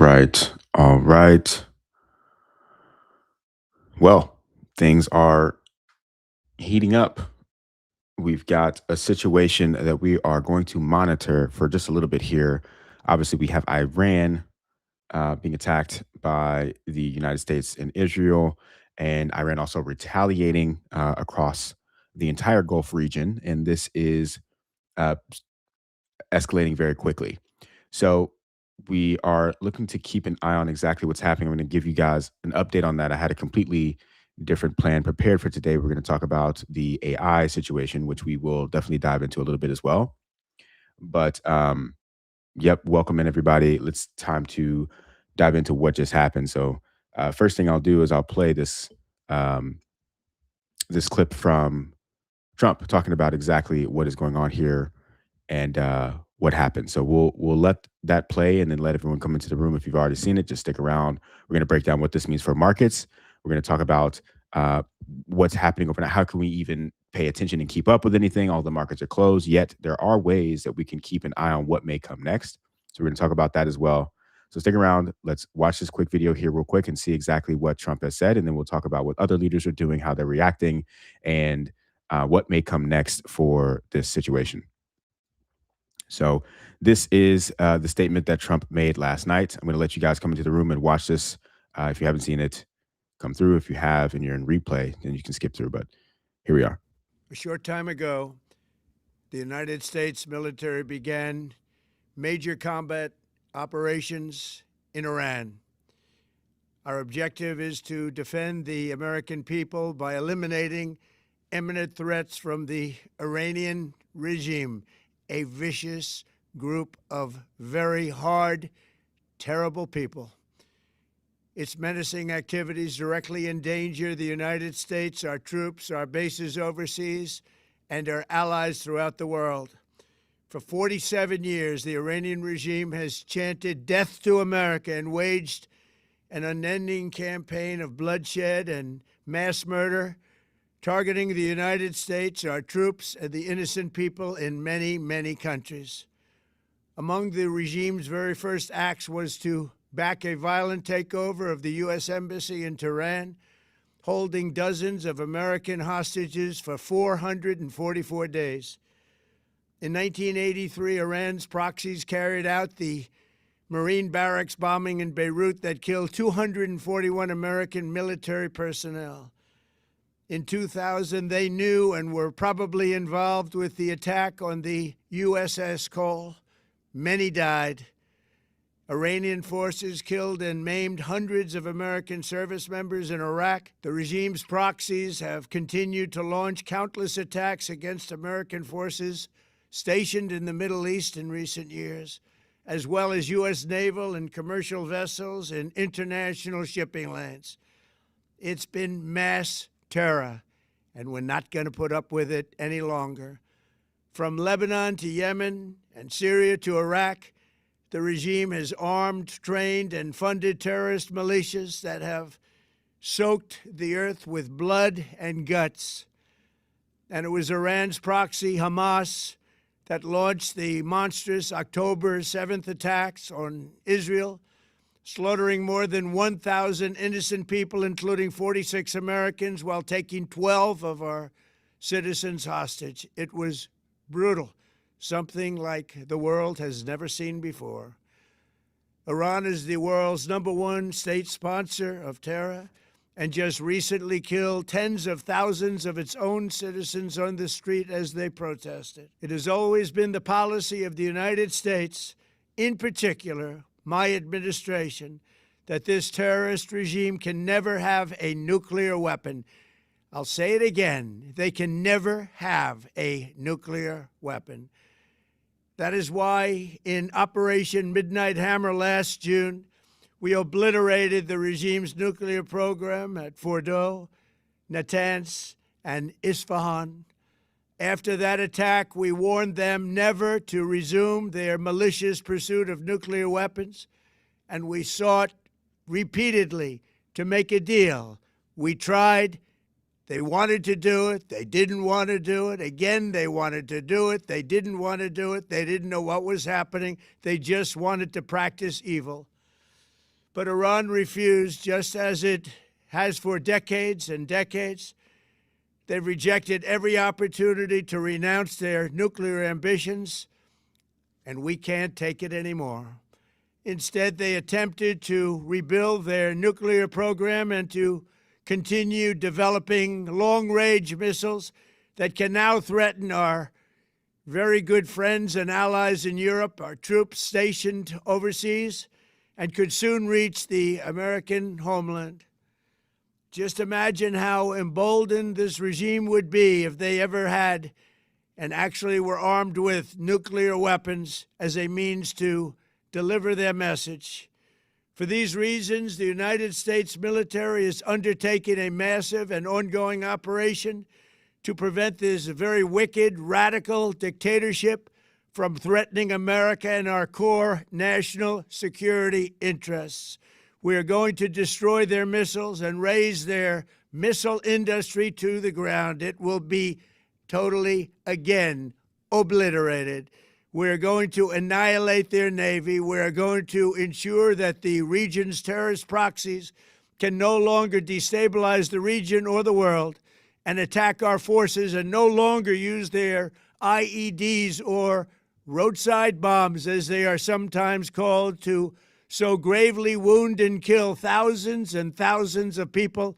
right. All right. Well, things are heating up. We've got a situation that we are going to monitor for just a little bit here. Obviously, we have Iran being attacked by the United States and Israel, and Iran also retaliating across the entire Gulf region. And this is uh, escalating very quickly. So we are looking to keep an eye on exactly what's happening. I'm going to give you guys an update on that. I had a completely different plan prepared for today. We're going to talk about the AI situation, which we will definitely dive into a little bit as well. But yep, welcome in everybody. It's time to dive into what just happened. So first thing I'll do is I'll play um, this clip from Trump talking about exactly what is going on here and what happened. So we'll let that play and then let everyone come into the room. If you've already seen it, just stick around. We're going to break down what this means for markets. We're going to talk about uh, what's happening overnight. How can we even pay attention and keep up with anything? All the markets are closed, yet there are ways that we can keep an eye on what may come next. So we're going to talk about that as well. So stick around. Let's watch this quick video here real quick and see exactly what Trump has said. And then we'll talk about what other leaders are doing, how they're reacting, and what may come next for this situation. So this is the statement that Trump made last night. I'm going to let you guys come into the room and watch this. If you haven't seen it, come through. If you have and you're in replay, then you can skip through. But here we are. A short time ago, the United States military began major combat operations in Iran. Our objective is to defend the American people by eliminating imminent threats from the Iranian regime, a vicious group of very hard, terrible people. Its menacing activities directly endanger the United States, our troops, our bases overseas, and our allies throughout the world. For 47 years, the Iranian regime has chanted death to America and waged an unending campaign of bloodshed and mass murder, targeting the United States, our troops, and the innocent people in many, many countries. Among the regime's very first acts was to back a violent takeover of the U.S. Embassy in Tehran, holding dozens of American hostages for 444 days. In 1983, Iran's proxies carried out the Marine barracks bombing in Beirut that killed 241 American military personnel. In 2000, they knew and were probably involved with the attack on the USS Cole. Many died. Iranian forces killed and maimed hundreds of American service members in Iraq. The regime's proxies have continued to launch countless attacks against American forces stationed in the Middle East in recent years, as well as U.S. naval and commercial vessels and international shipping lanes. It's been mass terror, and we're not going to put up with it any longer. From Lebanon to Yemen and Syria to Iraq, the regime has armed, trained, and funded terrorist militias that have soaked the earth with blood and guts. And it was Iran's proxy, Hamas, that launched the monstrous October 7th attacks on Israel, slaughtering more than 1,000 innocent people, including 46 Americans, while taking 12 of our citizens hostage. It was brutal, something like the world has never seen before. Iran is the world's #1 state sponsor of terror and just recently killed tens of thousands of its own citizens on the street as they protested. It has always been the policy of the United States, in particular, my administration, that this terrorist regime can never have a nuclear weapon. I'll say it again, they can never have a nuclear weapon. That is why in Operation Midnight Hammer last June, we obliterated the regime's nuclear program at Fordow, Natanz, and Isfahan. After that attack, we warned them never to resume their malicious pursuit of nuclear weapons, and we sought repeatedly to make a deal. We tried. They wanted to do it. They didn't want to do it. Again, they wanted to do it. They didn't want to do it. They didn't know what was happening. They just wanted to practice evil. But Iran refused, just as it has for decades and decades. They've rejected every opportunity to renounce their nuclear ambitions, and we can't take it anymore. Instead, they attempted to rebuild their nuclear program and to continue developing long-range missiles that can now threaten our very good friends and allies in Europe, our troops stationed overseas, and could soon reach the American homeland. Just imagine how emboldened this regime would be if they ever had and actually were armed with nuclear weapons as a means to deliver their message. For these reasons, the United States military is undertaking a massive and ongoing operation to prevent this very wicked, radical dictatorship from threatening America and our core national security interests. We are going to destroy their missiles and raise their missile industry to the ground. It will be totally, again, obliterated. We're going to annihilate their Navy. We're going to ensure that the region's terrorist proxies can no longer destabilize the region or the world and attack our forces and no longer use their IEDs or roadside bombs, as they are sometimes called, to so gravely wound and kill thousands and thousands of people,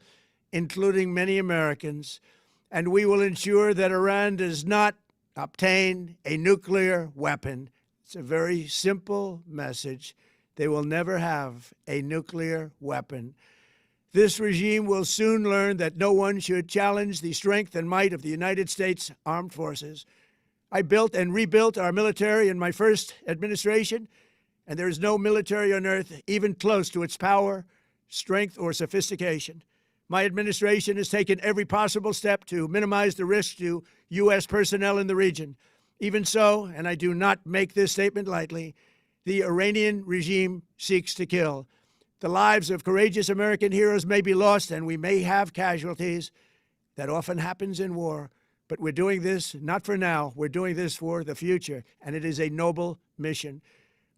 including many Americans. And we will ensure that Iran does not obtain a nuclear weapon. It's a very simple message. They will never have a nuclear weapon. This regime will soon learn that no one should challenge the strength and might of the United States Armed Forces. I built and rebuilt our military in my first administration, and there is no military on earth even close to its power, strength, or sophistication. My administration has taken every possible step to minimize the risk to U.S. personnel in the region. Even so, and I do not make this statement lightly, the Iranian regime seeks to kill. The lives of courageous American heroes may be lost, and we may have casualties. That often happens in war. But we're doing this not for now. We're doing this for the future, and it is a noble mission.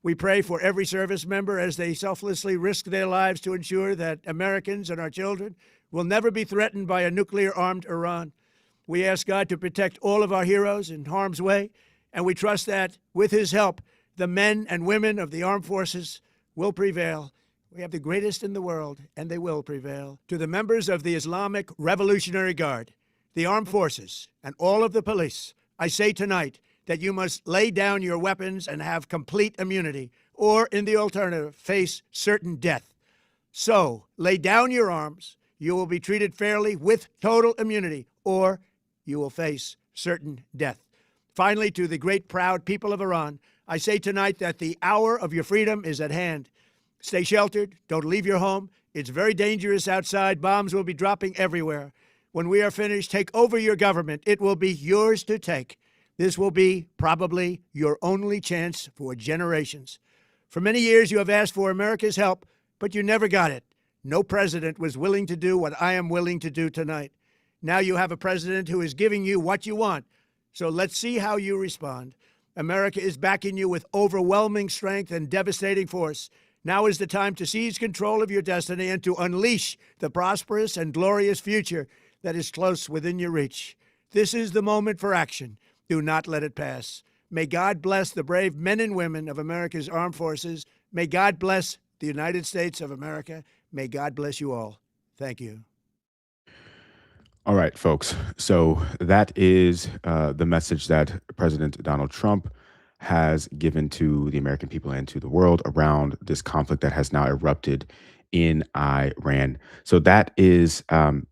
We pray for every service member as they selflessly risk their lives to ensure that Americans and our children will never be threatened by a nuclear-armed Iran. We ask God to protect all of our heroes in harm's way, and we trust that, with his help, the men and women of the armed forces will prevail. We have the greatest in the world, and they will prevail. To the members of the Islamic Revolutionary Guard, the armed forces, and all of the police, I say tonight that you must lay down your weapons and have complete immunity, or, in the alternative, face certain death. So, lay down your arms. You will be treated fairly with total immunity, or you will face certain death. Finally, to the great, proud people of Iran, I say tonight that the hour of your freedom is at hand. Stay sheltered. Don't leave your home. It's very dangerous outside. Bombs will be dropping everywhere. When we are finished, take over your government. It will be yours to take. This will be probably your only chance for generations. For many years, you have asked for America's help, but you never got it. No president was willing to do what I am willing to do tonight. Now you have a president who is giving you what you want. So let's see how you respond. America is backing you with overwhelming strength and devastating force. Now is the time to seize control of your destiny and to unleash the prosperous and glorious future that is close within your reach. This is the moment for action. Do not let it pass. May God bless the brave men and women of America's armed forces. May God bless the United States of America. May God bless you all. Thank you. All right, folks. So that is the message that President Donald Trump has given to the American people and to the world around this conflict that has now erupted in Iran. So that is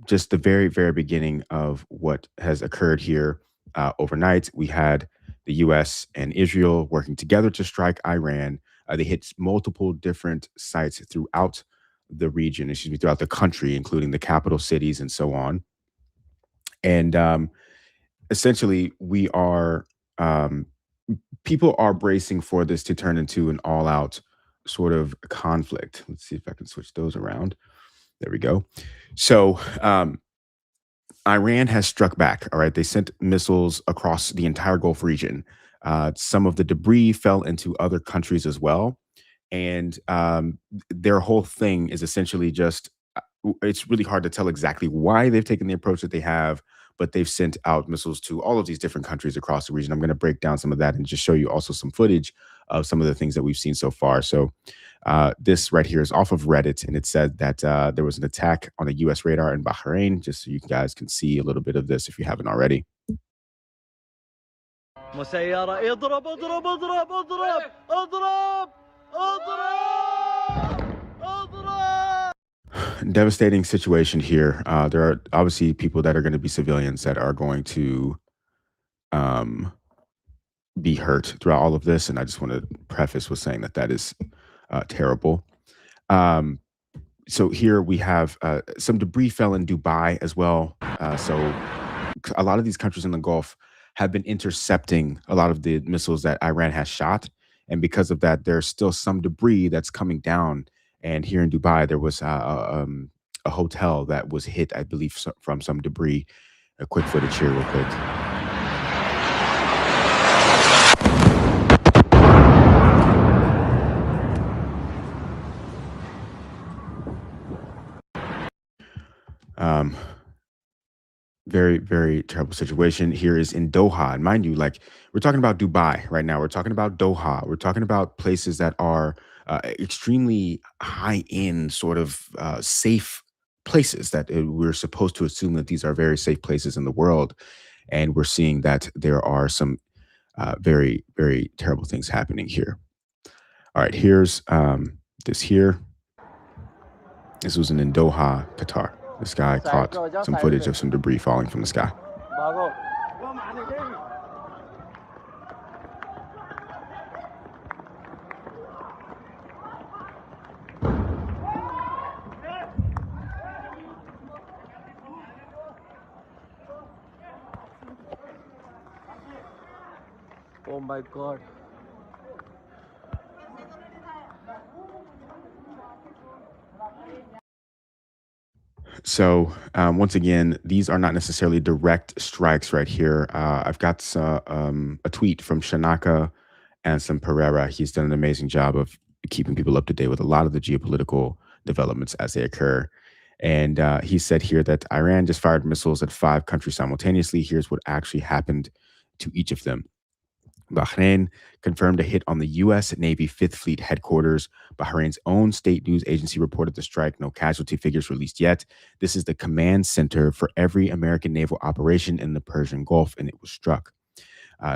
just the very, very beginning of what has occurred here overnight. We had the U.S. and Israel working together to strike Iran. They hit multiple different sites throughout the region, throughout the country, including the capital cities and so on. And essentially, we are people are bracing for this to turn into an all-out sort of conflict. Let's see if I can switch those around. There we go. So Iran has struck back. All right, they sent missiles across the entire Gulf region. Some of the debris fell into other countries as well. And their whole thing is essentially just it's really hard to tell exactly why they've taken the approach that they have, but they've sent out missiles to all of these different countries across the region. I'm going to break down some of that and just show you also some footage of some of the things that we've seen so far. So this right here is off of Reddit, and it said that there was an attack on a U.S. radar in Bahrain, just so you guys can see a little bit of this if you haven't already. مسيرة اضرب اضرب اضرب اضرب اضرب اضرب اضرب. Devastating situation here. There are obviously people that are going to be civilians that are going to um, be hurt throughout all of this, and I just want to preface with saying that that is terrible. Um, so here we have some debris fell in Dubai as well. So a lot of these countries in the Gulf have been intercepting a lot of the missiles that Iran has shot, and because of that, there's still some debris that's coming down. And here in Dubai, there was a hotel that was hit, I believe, from some debris. A quick footage here, real quick. Um, very, very terrible situation. Here is in Doha. And mind you, like we're talking about Dubai right now. We're talking about Doha. We're talking about places that are extremely high end, sort of safe places that we're supposed to assume that these are very safe places in the world. And we're seeing that there are some very, very terrible things happening here. All right, here's this here. This was in Doha, Qatar. This guy caught some footage of some debris falling from the sky. باغو. Oh my god. So once again, these are not necessarily direct strikes right here. I've got a tweet from Shanaka and some Pereira. He's done an amazing job of keeping people up to date with a lot of the geopolitical developments as they occur. And he said here that Iran just fired missiles at 5 countries simultaneously. Here's what actually happened to each of them. Bahrain confirmed a hit on the U.S. Navy Fifth Fleet headquarters. Bahrain's own state news agency reported the strike. No casualty figures released yet. This is the command center for every American naval operation in the Persian Gulf, and it was struck.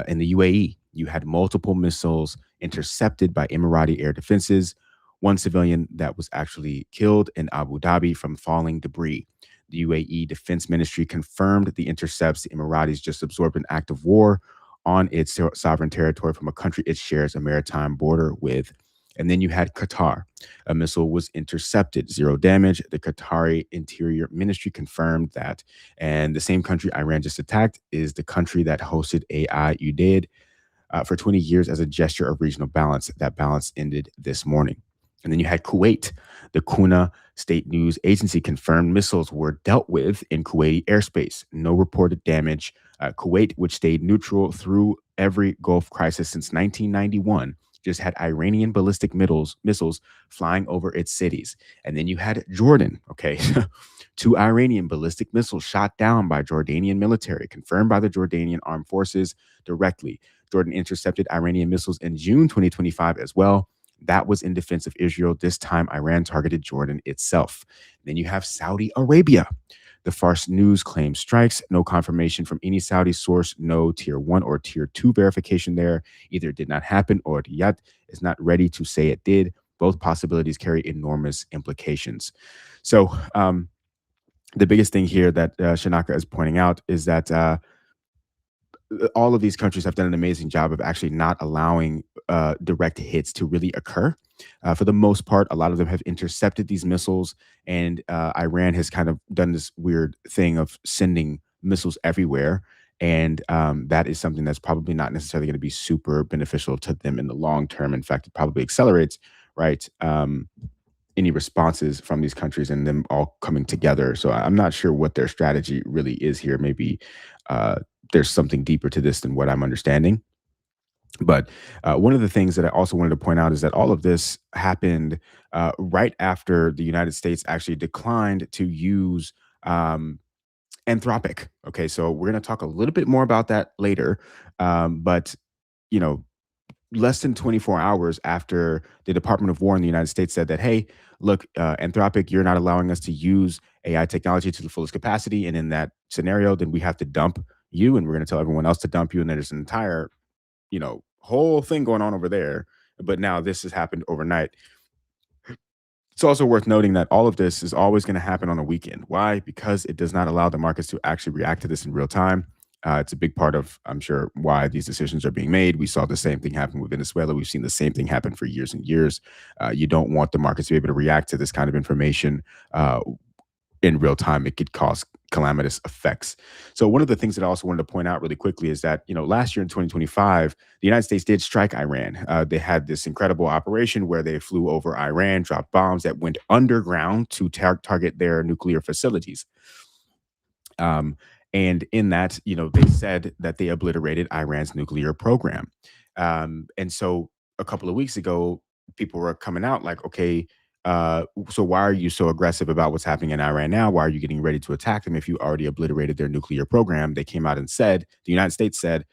In the UAE, you had multiple missiles intercepted by Emirati air defenses. One civilian that was actually killed in Abu Dhabi from falling debris. The UAE Defense Ministry confirmed the intercepts. The Emiratis just absorbed an act of war on its sovereign territory from a country it shares a maritime border with. And then you had Qatar. A missile was intercepted, 0 damage. The Qatari Interior Ministry confirmed that. And the same country Iran just attacked is the country that hosted AI Udaid for 20 years as a gesture of regional balance. That balance ended this morning. And then you had Kuwait. The Kuna state news agency confirmed missiles were dealt with in Kuwaiti airspace. No reported damage. Kuwait, which stayed neutral through every Gulf crisis since 1991, just had Iranian ballistic missiles flying over its cities. And then you had Jordan, okay? 2 Iranian ballistic missiles shot down by Jordanian military, confirmed by the Jordanian armed forces directly. Jordan intercepted Iranian missiles in June 2025 as well. That was in defense of Israel. This time, Iran targeted Jordan itself. Then you have Saudi Arabia. The Fars News claims strikes. No confirmation from any Saudi source. No tier 1 or tier 2 verification there. Either it did not happen or Riyadh is not ready to say it did. Both possibilities carry enormous implications. So the biggest thing here that Shanaka is pointing out is that all of these countries have done an amazing job of actually not allowing direct hits to really occur. For the most part, a lot of them have intercepted these missiles, and Iran has kind of done this weird thing of sending missiles everywhere. And that is something that's probably not necessarily going to be super beneficial to them in the long term. In fact, it probably accelerates, right? Any responses from these countries and them all coming together. So I'm not sure what their strategy really is here. Maybe there's something deeper to this than what I'm understanding. But one of the things that I also wanted to point out is that all of this happened right after the United States actually declined to use um, Anthropic. Okay, so we're going to talk a little bit more about that later. But you know, less than 24 hours after the Department of War in the United States said that, hey, look, Anthropic, you're not allowing us to use AI technology to the fullest capacity. And in that scenario, then we have to dump you and we're going to tell everyone else to dump you. And there's an entire, whole thing going on over there. But now this has happened overnight. It's also worth noting that all of this is always going to happen on a weekend. Why? Because it does not allow the markets to actually react to this in real time. It's a big part of, I'm sure, why these decisions are being made. We saw the same thing happen with Venezuela. We've seen the same thing happen for years and years. You don't want the markets to be able to react to this kind of information in real time. It could cause calamitous effects. So one of the things that I also wanted to point out really quickly is that, last year in 2025, the United States did strike Iran. They had this incredible operation where they flew over Iran, dropped bombs that went underground to target their nuclear facilities. Um, and in that, they said that they obliterated Iran's nuclear program. And so a couple of weeks ago, people were coming out like, okay, so why are you so aggressive about what's happening in Iran now? Why are you getting ready to attack them if you already obliterated their nuclear program? They came out and said, the United States said,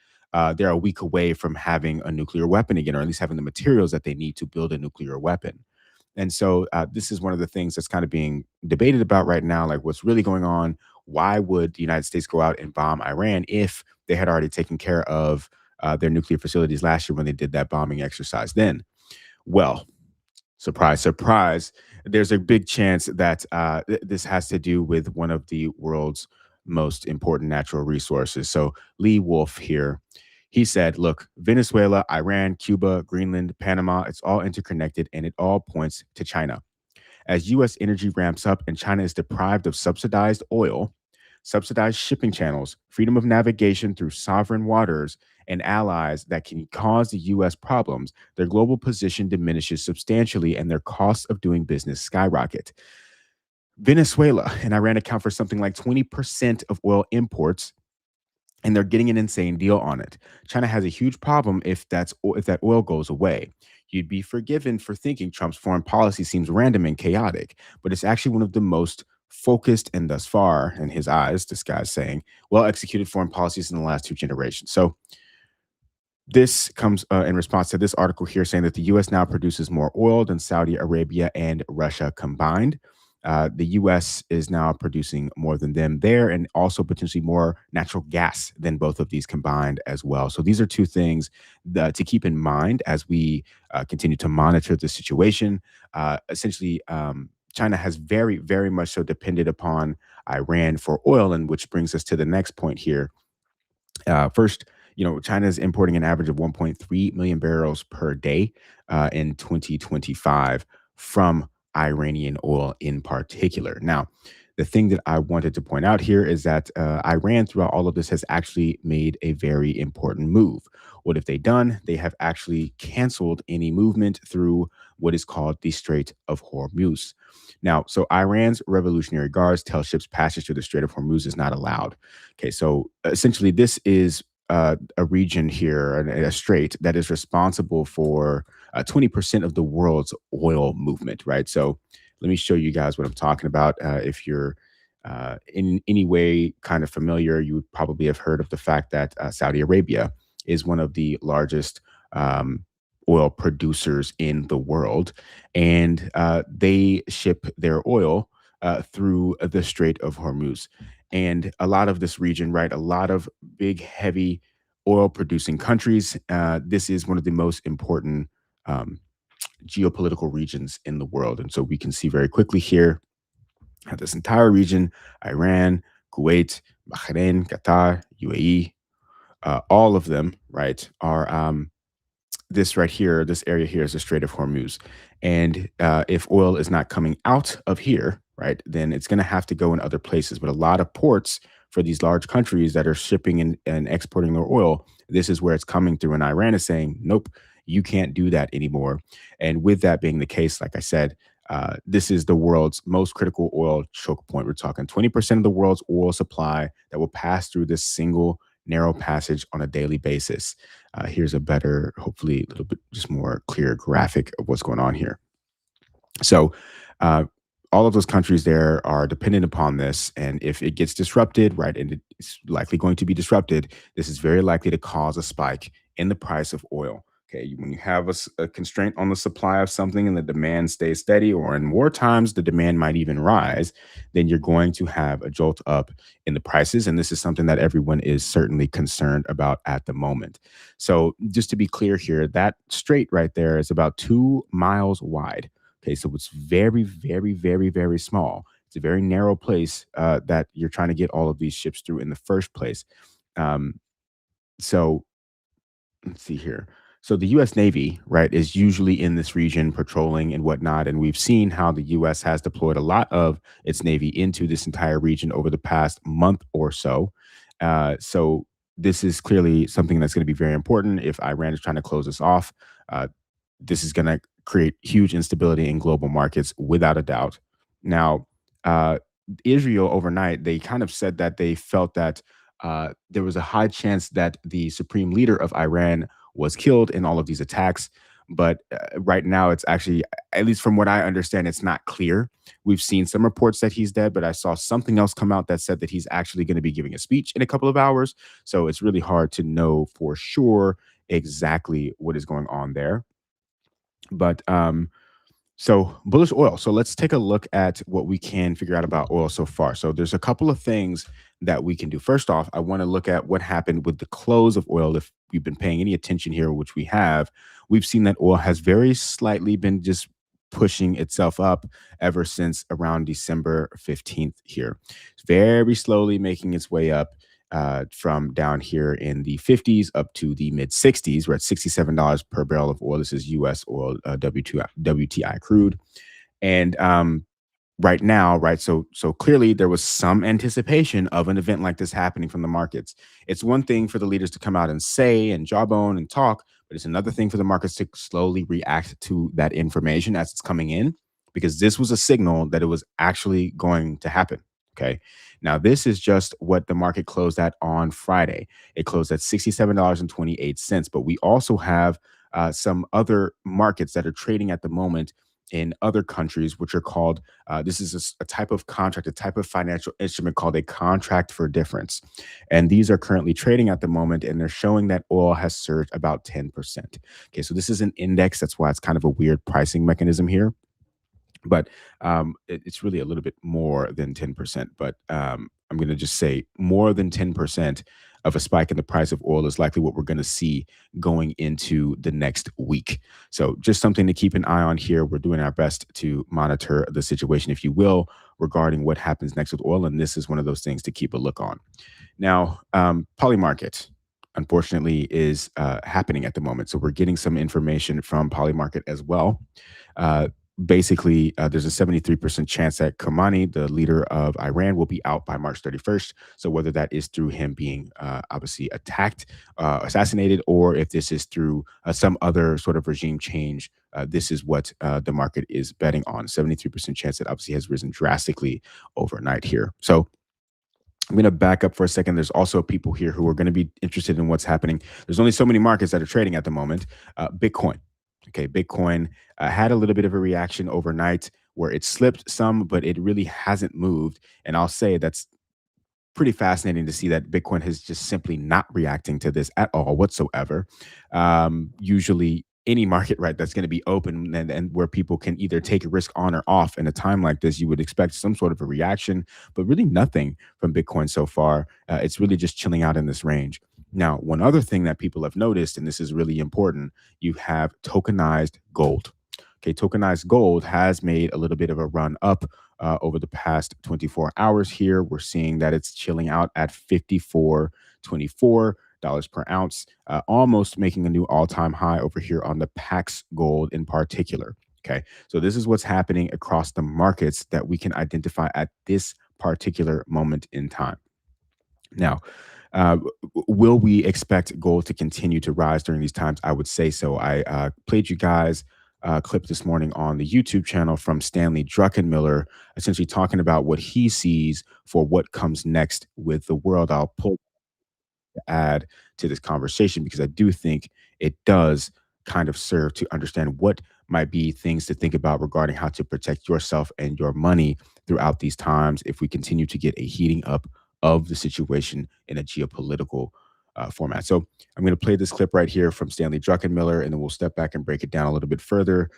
they're a week away from having a nuclear weapon again, or at least having the materials that they need to build a nuclear weapon. And so this is one of the things that's kind of being debated about right now, like what's really going on. Why would the United States go out and bomb Iran if they had already taken care of their nuclear facilities last year when they did that bombing exercise then? Well, surprise, surprise. There's a big chance that this has to do with one of the world's most important natural resources. So Lee Wolf here, he said, look, Venezuela, Iran, Cuba, Greenland, Panama, it's all interconnected and it all points to China. As US energy ramps up and China is deprived of subsidized oil, subsidized shipping channels, freedom of navigation through sovereign waters, and allies that can cause the US problems, their global position diminishes substantially and their costs of doing business skyrocket. Venezuela and Iran account for something like 20% of oil imports, and they're getting an insane deal on it. China has a huge problem if that oil goes away. You'd be forgiven for thinking Trump's foreign policy seems random and chaotic, but it's actually one of the most focused and thus far, in his eyes, this guy's saying, well executed foreign policies in the last two generations. So this comes in response to this article here saying that the U.S. now produces more oil than Saudi Arabia and Russia combined. The U.S. is now producing more than them there and also potentially more natural gas than both of these combined as well. So these are two things to keep in mind as we continue to monitor the situation. Essentially, China has very, very much so depended upon Iran for oil, and which brings us to the next point here. First, China is importing an average of 1.3 million barrels per day in 2025 from Iranian oil in particular. Now, the thing that I wanted to point out here is that Iran, throughout all of this, has actually made a very important move. What have they done? They have actually canceled any movement through what is called the Strait of Hormuz. Now, so Iran's Revolutionary Guards tell ships passage through the Strait of Hormuz is not allowed. Okay, so essentially, this is a region here, a strait that is responsible for 20% of the world's oil movement, right? So let me show you guys what I'm talking about. If you're in any way kind of familiar, you would probably have heard of the fact that Saudi Arabia is one of the largest oil producers in the world, and they ship their oil through the Strait of Hormuz. And a lot of this region, right, a lot of big, heavy oil producing countries. This is one of the most important um, geopolitical regions in the world. And so we can see very quickly here how this entire region, Iran, Kuwait, Bahrain, Qatar, UAE, all of them, right, are this right here, this area here is the Strait of Hormuz. And if oil is not coming out of here, right, then it's going to have to go in other places. But a lot of ports for these large countries that are shipping and exporting their oil, this is where it's coming through. And Iran is saying, nope, you can't do that anymore. And with that being the case, like I said, this is the world's most critical oil choke point. We're talking 20% of the world's oil supply that will pass through this single narrow passage on a daily basis. Here's a better, hopefully, a little bit just more clear graphic of what's going on here. So, uh, all of those countries there are dependent upon this, and if it gets disrupted, right, and it's likely going to be disrupted, this is very likely to cause a spike in the price of oil. Okay, when you have a constraint on the supply of something and the demand stays steady, or in more times the demand might even rise, then you're going to have a jolt up in the prices, and this is something that everyone is certainly concerned about at the moment. So, just to be clear here, that strait right there is about 2 miles wide. Okay, so it's very, very, very, very small. It's a very narrow place that you're trying to get all of these ships through in the first place. Um, so let's see here. So the U.S. Navy, right, is usually in this region patrolling and whatnot, and we've seen how the U.S. has deployed a lot of its Navy into this entire region over the past month or so. So this is clearly something that's going to be very important if Iran is trying to close us off. Uh, this is going to create huge instability in global markets without a doubt. Now, uh, Israel overnight, they kind of said that they felt that there was a high chance that the supreme leader of Iran was killed in all of these attacks. But right now, it's actually, at least from what I understand, it's not clear. We've seen some reports that he's dead, but I saw something else come out that said that he's actually going to be giving a speech in a couple of hours. So it's really hard to know for sure exactly what is going on there. But so bullish oil. So let's take a look at what we can figure out about oil so far. So there's a couple of things that we can do. First off, I want to look at what happened with the close of oil. If you've been paying any attention here, which we have, we've seen that oil has very slightly been just pushing itself up ever since around December 15th here. It's very slowly making its way up from down here in the 50s up to the mid 60s. We're at $67 per barrel of oil. This is US oil, WTI crude. And right now, right, so clearly there was some anticipation of an event like this happening from the markets. It's one thing for the leaders to come out and say and jawbone and talk, but it's another thing for the markets to slowly react to that information as it's coming in, because this was a signal that it was actually going to happen. Okay. Now, this is just what the market closed at on Friday. It closed at $67.28. But we also have some other markets that are trading at the moment in other countries, which are called this is a type of contract, a type of financial instrument called a contract for difference. And these are currently trading at the moment, and they're showing that oil has surged about 10%. Okay. So this is an index. That's why it's kind of a weird pricing mechanism here, but it's really a little bit more than 10%. But I'm going to just say more than 10% of a spike in the price of oil is likely what we're going to see going into the next week. So just something to keep an eye on here. We're doing our best to monitor the situation, if you will, regarding what happens next with oil. And this is one of those things to keep a look on. Now, poly market, unfortunately, is happening at the moment. So we're getting some information from poly market as well. Uh, Basically, there's a 73% chance that Khamenei, the leader of Iran, will be out by March 31st. So whether that is through him being obviously attacked, assassinated, or if this is through some other sort of regime change, this is what the market is betting on. 73% chance that obviously has risen drastically overnight here. So I'm going to back up for a second. There's also people here who are going to be interested in what's happening. There's only so many markets that are trading at the moment. Bitcoin. Okay, Bitcoin had a little bit of a reaction overnight where it slipped some, but it really hasn't moved. And I'll say that's pretty fascinating to see that Bitcoin is just simply not reacting to this at all whatsoever. Usually, any market, right, that's going to be open and where people can either take a risk on or off in a time like this, you would expect some sort of a reaction, but really nothing from Bitcoin so far. It's really just chilling out in this range. Now, one other thing that people have noticed, and this is really important, you have tokenized gold. Okay, tokenized gold has made a little bit of a run up over the past 24 hours here. We're seeing that it's chilling out at $54.24 per ounce, almost making a new all-time high over here on the Pax Gold in particular. Okay, so this is what's happening across the markets that we can identify at this particular moment in time. Now, uh, will we expect gold to continue to rise during these times? I would say so. I played you guys a clip this morning on the YouTube channel from Stanley Druckenmiller, essentially talking about what he sees for what comes next with the world. I'll pull. to add to this conversation, because I do think it does kind of serve to understand what might be things to think about regarding how to protect yourself and your money throughout these times if we continue to get a heating up of the situation in a geopolitical format. So I'm going to play this clip right here from Stanley Druckenmiller, and then we'll step back and break it down a little bit further.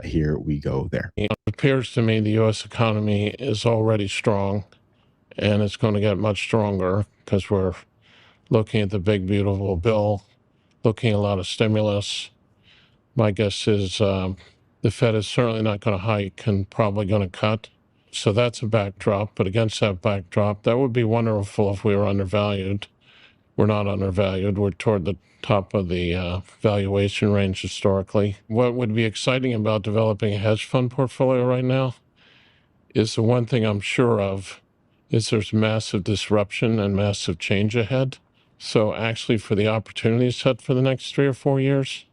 Here we go there. It appears to me the U.S. economy is already strong, and it's going to get much stronger because we're looking at the big, beautiful bill, looking at a lot of stimulus. My guess is the Fed is certainly not going to hike and probably going to cut. So that's a backdrop. But against that backdrop, that would be wonderful if we were undervalued. We're not undervalued. We're toward the top of the valuation range historically. What would be exciting about developing a hedge fund portfolio right now is the one thing I'm sure of is there's massive disruption and massive change ahead. So actually for the opportunity set for the next 3 or 4 years,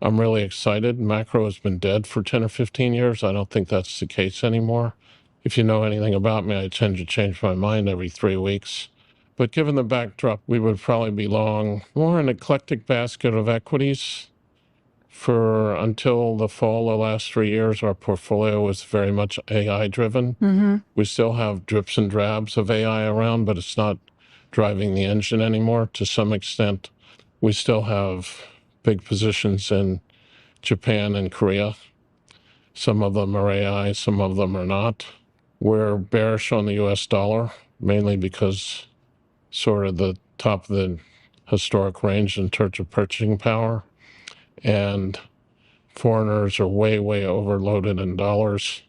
I'm really excited. Macro has been dead for 10 or 15 years. I don't think that's the case anymore. If you know anything about me, I tend to change my mind every 3 weeks. But given the backdrop, we would probably be long more an eclectic basket of equities. For until the fall the last 3 years, our portfolio was very much AI driven. We still have drips and drabs of AI around, but it's not driving the engine anymore. To some extent, we still have big positions in Japan and Korea. Some of them are AI, some of them are not. We're bearish on the US dollar, mainly because sort of the top of the historic range in terms of purchasing power. And foreigners are way, way overloaded in dollars.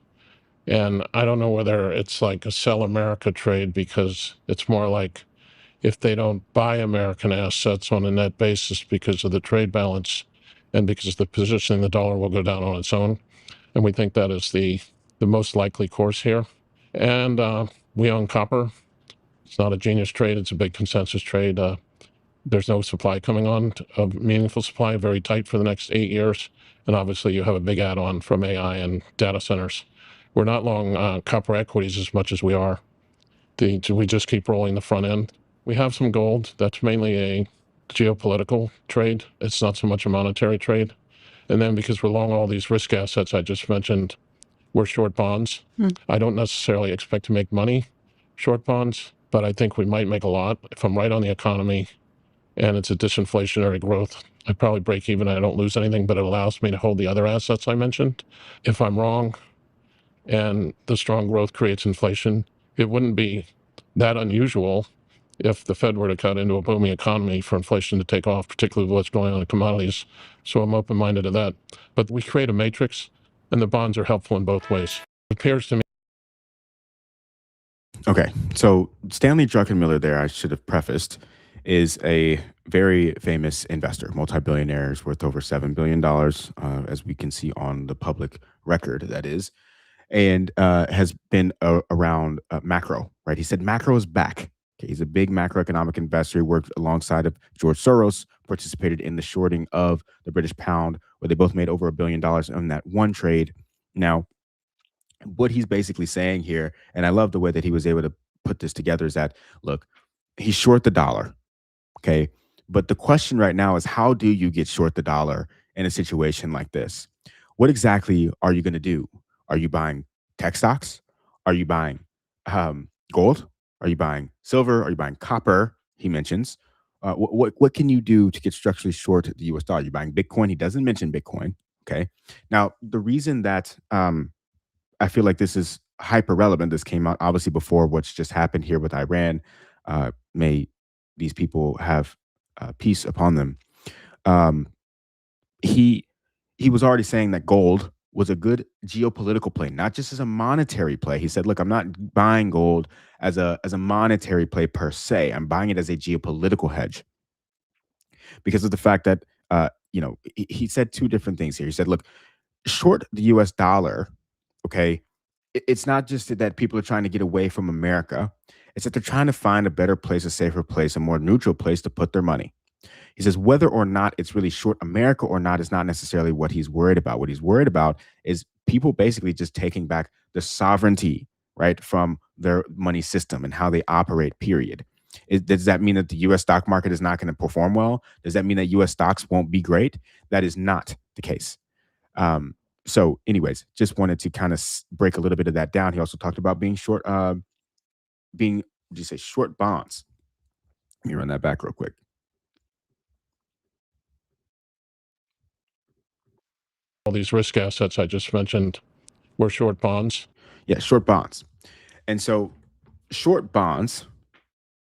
And I don't know whether it's like a sell America trade, because it's more like if they don't buy American assets on a net basis because of the trade balance and because the position in the dollar will go down on its own. And we think that is the most likely course here. And we own copper. It's not a genius trade. It's a big consensus trade. There's no supply coming on, a meaningful supply, very tight for the next 8 years. And obviously you have a big add-on from AI and data centers. We're not long copper equities as much as we are. We just keep rolling the front end. We have some gold. That's mainly a geopolitical trade. It's not so much a monetary trade. And then because we're long all these risk assets I just mentioned, we're short bonds. I don't necessarily expect to make money short bonds, but I think we might make a lot if I'm right on the economy and it's a disinflationary growth. I probably break even. I don't lose anything, but it allows me to hold the other assets I mentioned. If I'm wrong and the strong growth creates inflation, it wouldn't be that unusual if the Fed were to cut into a booming economy for inflation to take off, particularly with what's going on in commodities. So I'm open-minded to that. But we create a matrix, and the bonds are helpful in both ways. It appears to me. Okay, so Stanley Druckenmiller there, I should have prefaced, is a very famous investor, multi-billionaire, is worth over $7 billion, as we can see on the public record, that is, and has been around macro, right? He said macro is back. Okay, he's a big macroeconomic investor. He worked alongside of George Soros, participated in the shorting of the British pound, where they both made over $1 billion on that one trade. Now, what he's basically saying here, and I love the way that he was able to put this together, is that, look, he's short the dollar, okay? But the question right now is, how do you get short the dollar in a situation like this? What exactly are you going to do? Are you buying tech stocks? Are you buying gold? Are you buying silver? Are you buying copper? He mentions. What can you do to get structurally short the US dollar? Are you buying Bitcoin? He doesn't mention Bitcoin, okay? Now, the reason that I feel like this is hyper relevant. This came out obviously before what's just happened here with Iran. May these people have peace upon them. He was already saying that gold was a good geopolitical play, not just as a monetary play. He said, "Look, I'm not buying gold as a monetary play per se. I'm buying it as a geopolitical hedge because of the fact that he said two different things here. He said, look, short the U.S. dollar." Okay. It's not just that people are trying to get away from America. It's that they're trying to find a better place, a safer place, a more neutral place to put their money. He says whether or not it's really short America or not is not necessarily what he's worried about. What he's worried about is people basically just taking back the sovereignty, right, from their money system and how they operate, period. Does that mean that the US stock market is not going to perform well? Does that mean that US stocks won't be great? That is not the case. Um, so, anyways, just wanted to kind of break a little bit of that down. He also talked about being short, being, did you say short bonds? Let me run that back real quick. All these risk assets I just mentioned were short bonds. Yeah, short bonds. And so, short bonds,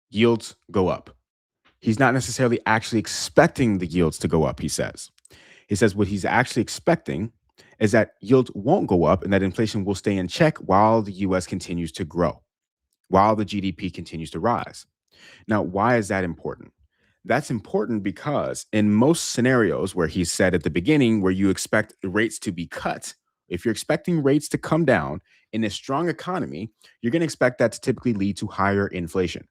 yields go up. He's not necessarily actually expecting the yields to go up, he says. He says what he's actually expecting is that yields won't go up and that inflation will stay in check while the US continues to grow, while the GDP continues to rise. Now, why is that important? That's important because in most scenarios where he said at the beginning, where you expect rates to be cut, if you're expecting rates to come down in a strong economy, you're going to expect that to typically lead to higher inflation.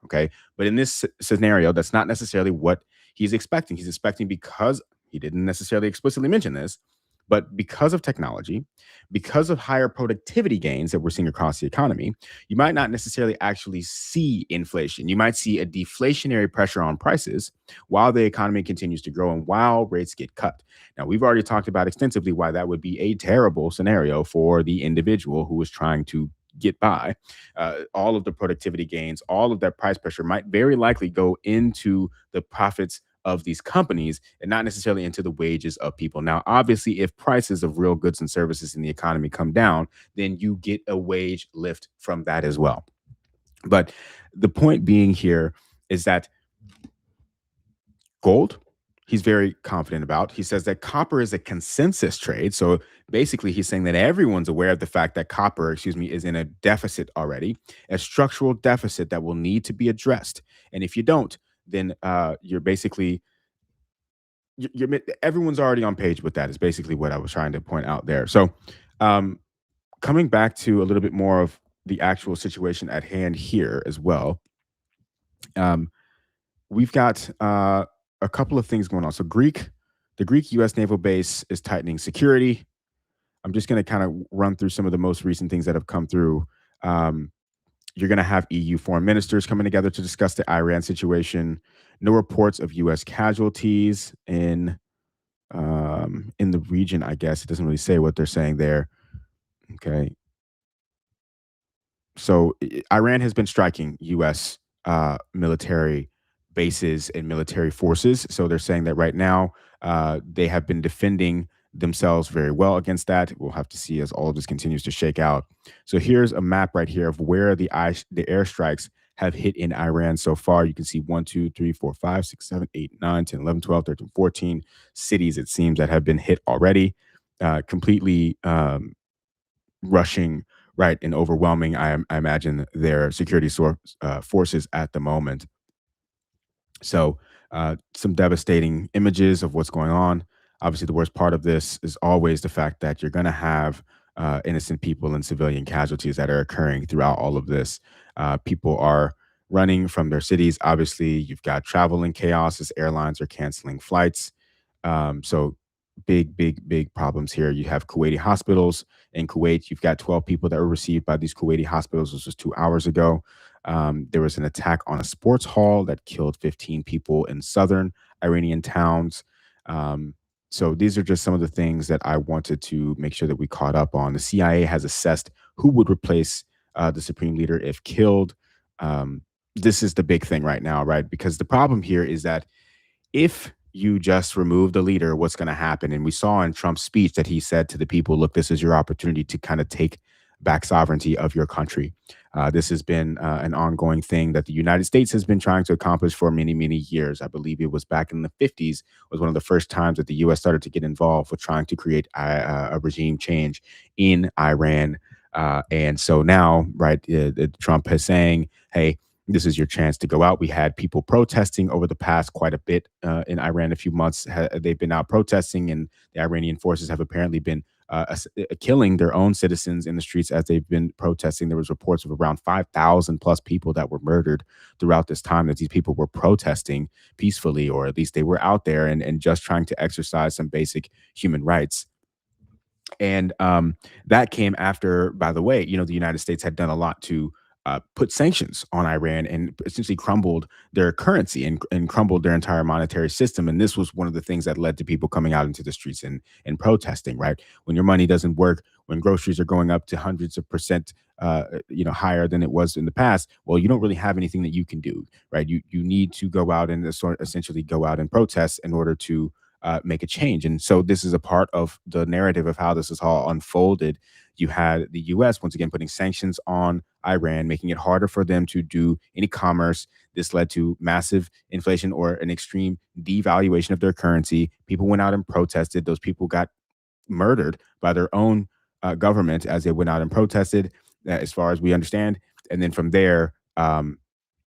Okay. But in this scenario, that's not necessarily what he's expecting. He's expecting, because he didn't necessarily explicitly mention this, but because of technology, because of higher productivity gains that we're seeing across the economy, you might not necessarily actually see inflation. You might see a deflationary pressure on prices while the economy continues to grow and while rates get cut. Now, we've already talked about extensively why that would be a terrible scenario for the individual who is trying to get by. All of the productivity gains, all of that price pressure might very likely go into the profits of these companies and not necessarily into the wages of people. Now, obviously, if prices of real goods and services in the economy come down, then you get a wage lift from that as well. But the point being here is that gold, he's very confident about. He says that copper is a consensus trade. So basically, he's saying that everyone's aware of the fact that copper, is in a deficit already, a structural deficit that will need to be addressed. And if you don't, then you're basically everyone's already on page with that. Is basically what I was trying to point out there. So um, coming back to a little bit more of the actual situation at hand here as well. Um, we've got a couple of things going on. So the Greek U.S. naval base is tightening security. I'm just going to kind of run through some of the most recent things that have come through. Um, you're going to have EU foreign ministers coming together to discuss the Iran situation. No reports of U.S. casualties in the region. I guess it doesn't really say what they're saying there. Okay, so Iran has been striking U.S. Military bases and military forces. So they're saying that right now they have been defending themselves very well against that. We'll have to see as all of this continues to shake out. So here's a map right here of where the airstrikes have hit in Iran so far. You can see 1, 2, 3, 4, 5, 6, 7, 8, 9, 10, 11, 12, 13, 14 cities, it seems, that have been hit already, completely rushing, right, and overwhelming, I imagine, their security forces at the moment. So some devastating images of what's going on. Obviously, the worst part of this is always the fact that you're going to have innocent people and civilian casualties that are occurring throughout all of this. People are running from their cities. Obviously, you've got travel in chaos as airlines are canceling flights. So big problems here. You have Kuwaiti hospitals in Kuwait. You've got 12 people that were received by these Kuwaiti hospitals. This was 2 hours ago. There was an attack on a sports hall that killed 15 people in southern Iranian towns. So these are just some of the things that I wanted to make sure that we caught up on. The CIA has assessed who would replace the supreme leader if killed. This is the big thing right now, right? Because the problem here is that if you just remove the leader, what's going to happen? And we saw in Trump's speech that he said to the people, look, this is your opportunity to kind of take back sovereignty of your country. This has been an ongoing thing that the United States has been trying to accomplish for many years. I believe it was back in the 50s was one of the first times that the U.S. started to get involved with trying to create a regime change in Iran. And so now, right, Trump is saying, hey, this is your chance to go out. We had people protesting over the past quite a bit in Iran. A few months they've been out protesting, and the Iranian forces have apparently been killing their own citizens in the streets as they've been protesting. There was reports of around 5,000 plus people that were murdered throughout this time, that these people were protesting peacefully, or at least they were out there and just trying to exercise some basic human rights. And that came after, by the way, the United States had done a lot to put sanctions on Iran and essentially crumbled their currency and crumbled their entire monetary system. And this was one of the things that led to people coming out into the streets and protesting, right? When your money doesn't work, when groceries are going up to hundreds of percent higher than it was in the past, well, you don't really have anything that you can do, right? You need to go out and essentially go out and protest in order to make a change. And so this is a part of the narrative of how this is all unfolded. You had the US once again putting sanctions on Iran, making it harder for them to do any commerce. This led to massive inflation or an extreme devaluation of their currency. People went out and protested. Those people got murdered by their own government as they went out and protested, as far as we understand. And then from there, the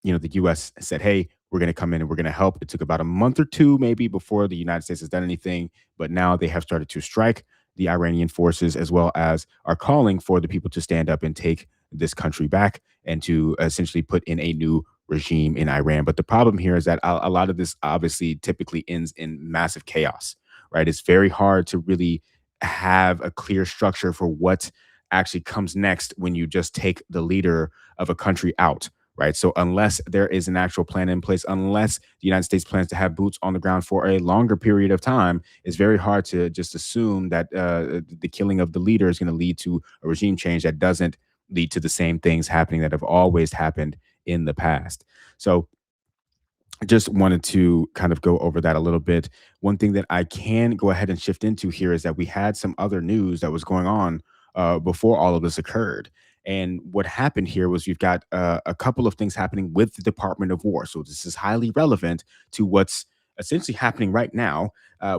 U.S. said, "Hey, we're going to come in and we're going to help." It took about a month or two, maybe, before the United States has done anything. But now they have started to strike the Iranian forces, as well as are calling for the people to stand up and take this country back and to essentially put in a new regime in Iran. But the problem here is that a lot of this obviously typically ends in massive chaos, right? It's very hard to really have a clear structure for what actually comes next when you just take the leader of a country out, right? So unless there is an actual plan in place, unless the United States plans to have boots on the ground for a longer period of time, it's very hard to just assume that the killing of the leader is going to lead to a regime change that doesn't lead to the same things happening that have always happened in the past. So I just wanted to kind of go over that a little bit. One thing that I can go ahead and shift into here is that we had some other news that was going on before all of this occurred. And what happened here was you've got a couple of things happening with the Department of War. So this is highly relevant to what's essentially happening right now,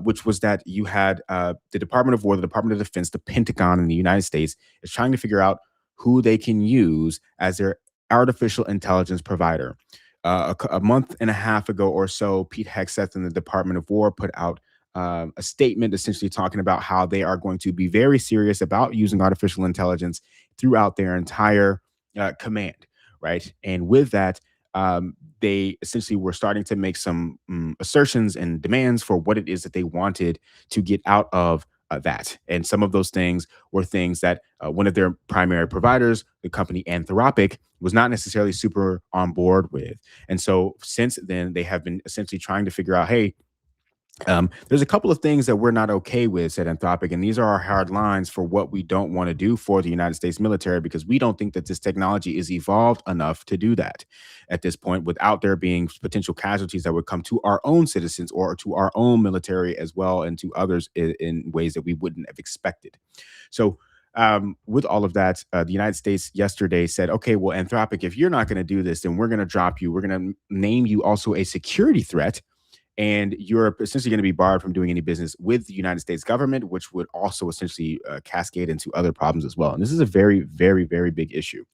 which was that you had the Department of War, the Department of Defense, the Pentagon in the United States is trying to figure out who they can use as their artificial intelligence provider. A month and a half ago or so, Pete Hegseth and the Department of War put out a statement essentially talking about how they are going to be very serious about using artificial intelligence throughout their entire command, right? And with that, they essentially were starting to make some assertions and demands for what it is that they wanted to get out of that. And some of those things were things that one of their primary providers, the company Anthropic, was not necessarily super on board with. And so since then, they have been essentially trying to figure out, hey, there's a couple of things that we're not okay with, said Anthropic, and these are our hard lines for what we don't want to do for the United States military because we don't think that this technology is evolved enough to do that at this point without there being potential casualties that would come to our own citizens or to our own military as well and to others in ways that we wouldn't have expected. So with all of that, the United States yesterday said, okay, well, Anthropic, if you're not going to do this, then we're going to drop you. We're going to name you also a security threat. And you're essentially going to be barred from doing any business with the United States government, which would also essentially cascade into other problems as well. And this is a very, very, very big issue.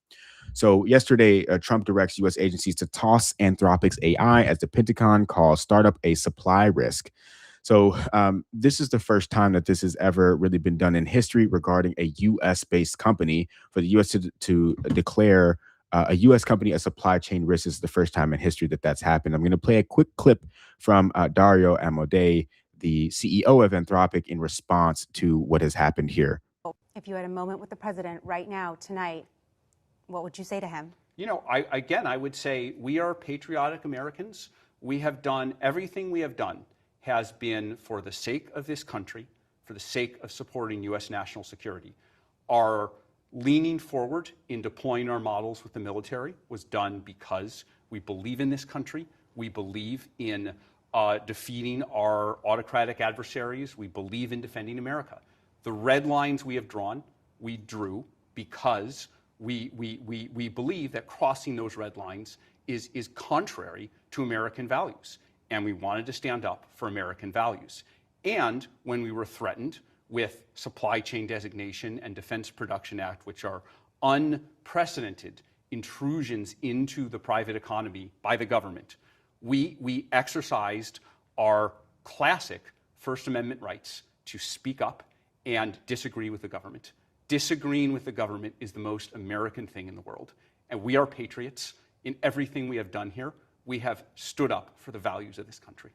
So yesterday, Trump directs U.S. agencies to toss Anthropic's AI as the Pentagon calls startup a supply risk. So this is the first time that this has ever really been done in history regarding a U.S.-based company. For the U.S. to declare a U.S. company a supply chain risk is the first time in history that that's happened. I'm going to play a quick clip from Dario Amodei, the CEO of Anthropic, in response to what has happened here. If you had a moment with the president right now, tonight, what would you say to him? I would say we are patriotic Americans. We have done everything we have done has been for the sake of this country, for the sake of supporting U.S. national security. Our leaning forward in deploying our models with the military was done because we believe in this country. We believe in defeating our autocratic adversaries. We believe in defending America. The red lines we have drawn, we drew because we believe that crossing those red lines is contrary to American values. And we wanted to stand up for American values. And when we were threatened with supply chain designation and Defense Production Act, which are unprecedented intrusions into the private economy by the government, we exercised our classic First Amendment rights to speak up and disagree with the government. Disagreeing with the government is the most American thing in the world. And we are patriots. In everything we have done here, we have stood up for the values of this country.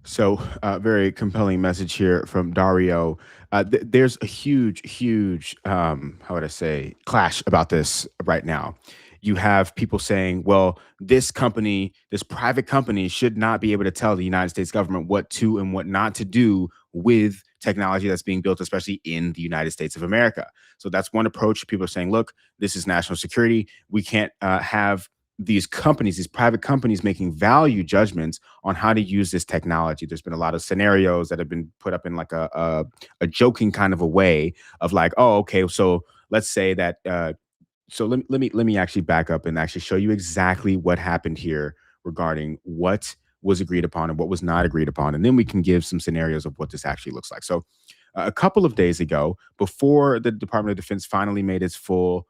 So, very compelling message here from Dario. There's a huge, how would I say, clash about this right now. You have people saying, well, this company, this private company, should not be able to tell the United States government what to and what not to do with technology that's being built, especially in the United States of America. So, that's one approach. People are saying, look, this is national security. We can't have these companies, these private companies, making value judgments on how to use this technology. There's been a lot of scenarios that have been put up in like a joking kind of a way of like, oh, okay, so let's say that. So let me actually back up and actually show you exactly what happened here regarding what was agreed upon and what was not agreed upon, and then we can give some scenarios of what this actually looks like. So, a couple of days ago, before the Department of Defense finally made its full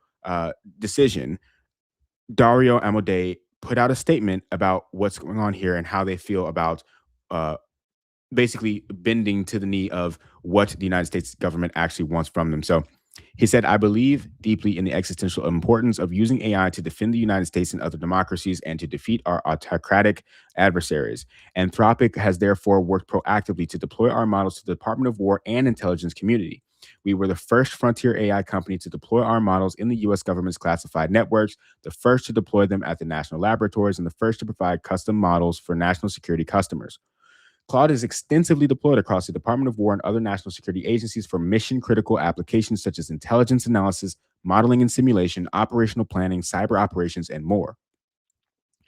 decision, Dario Amodei put out a statement about what's going on here and how they feel about uh, basically bending to the knee of what the United States government actually wants from them. So he said, I believe deeply in the existential importance of using AI to defend the United States and other democracies and to defeat our autocratic adversaries. Anthropic has therefore worked proactively to deploy our models to the Department of War and intelligence community. We were the first frontier AI company to deploy our models in the US government's classified networks, the first to deploy them at the national laboratories, and the first to provide custom models for national security customers. Claude is extensively deployed across the Department of War and other national security agencies for mission critical applications such as intelligence analysis, modeling and simulation, operational planning, cyber operations, and more.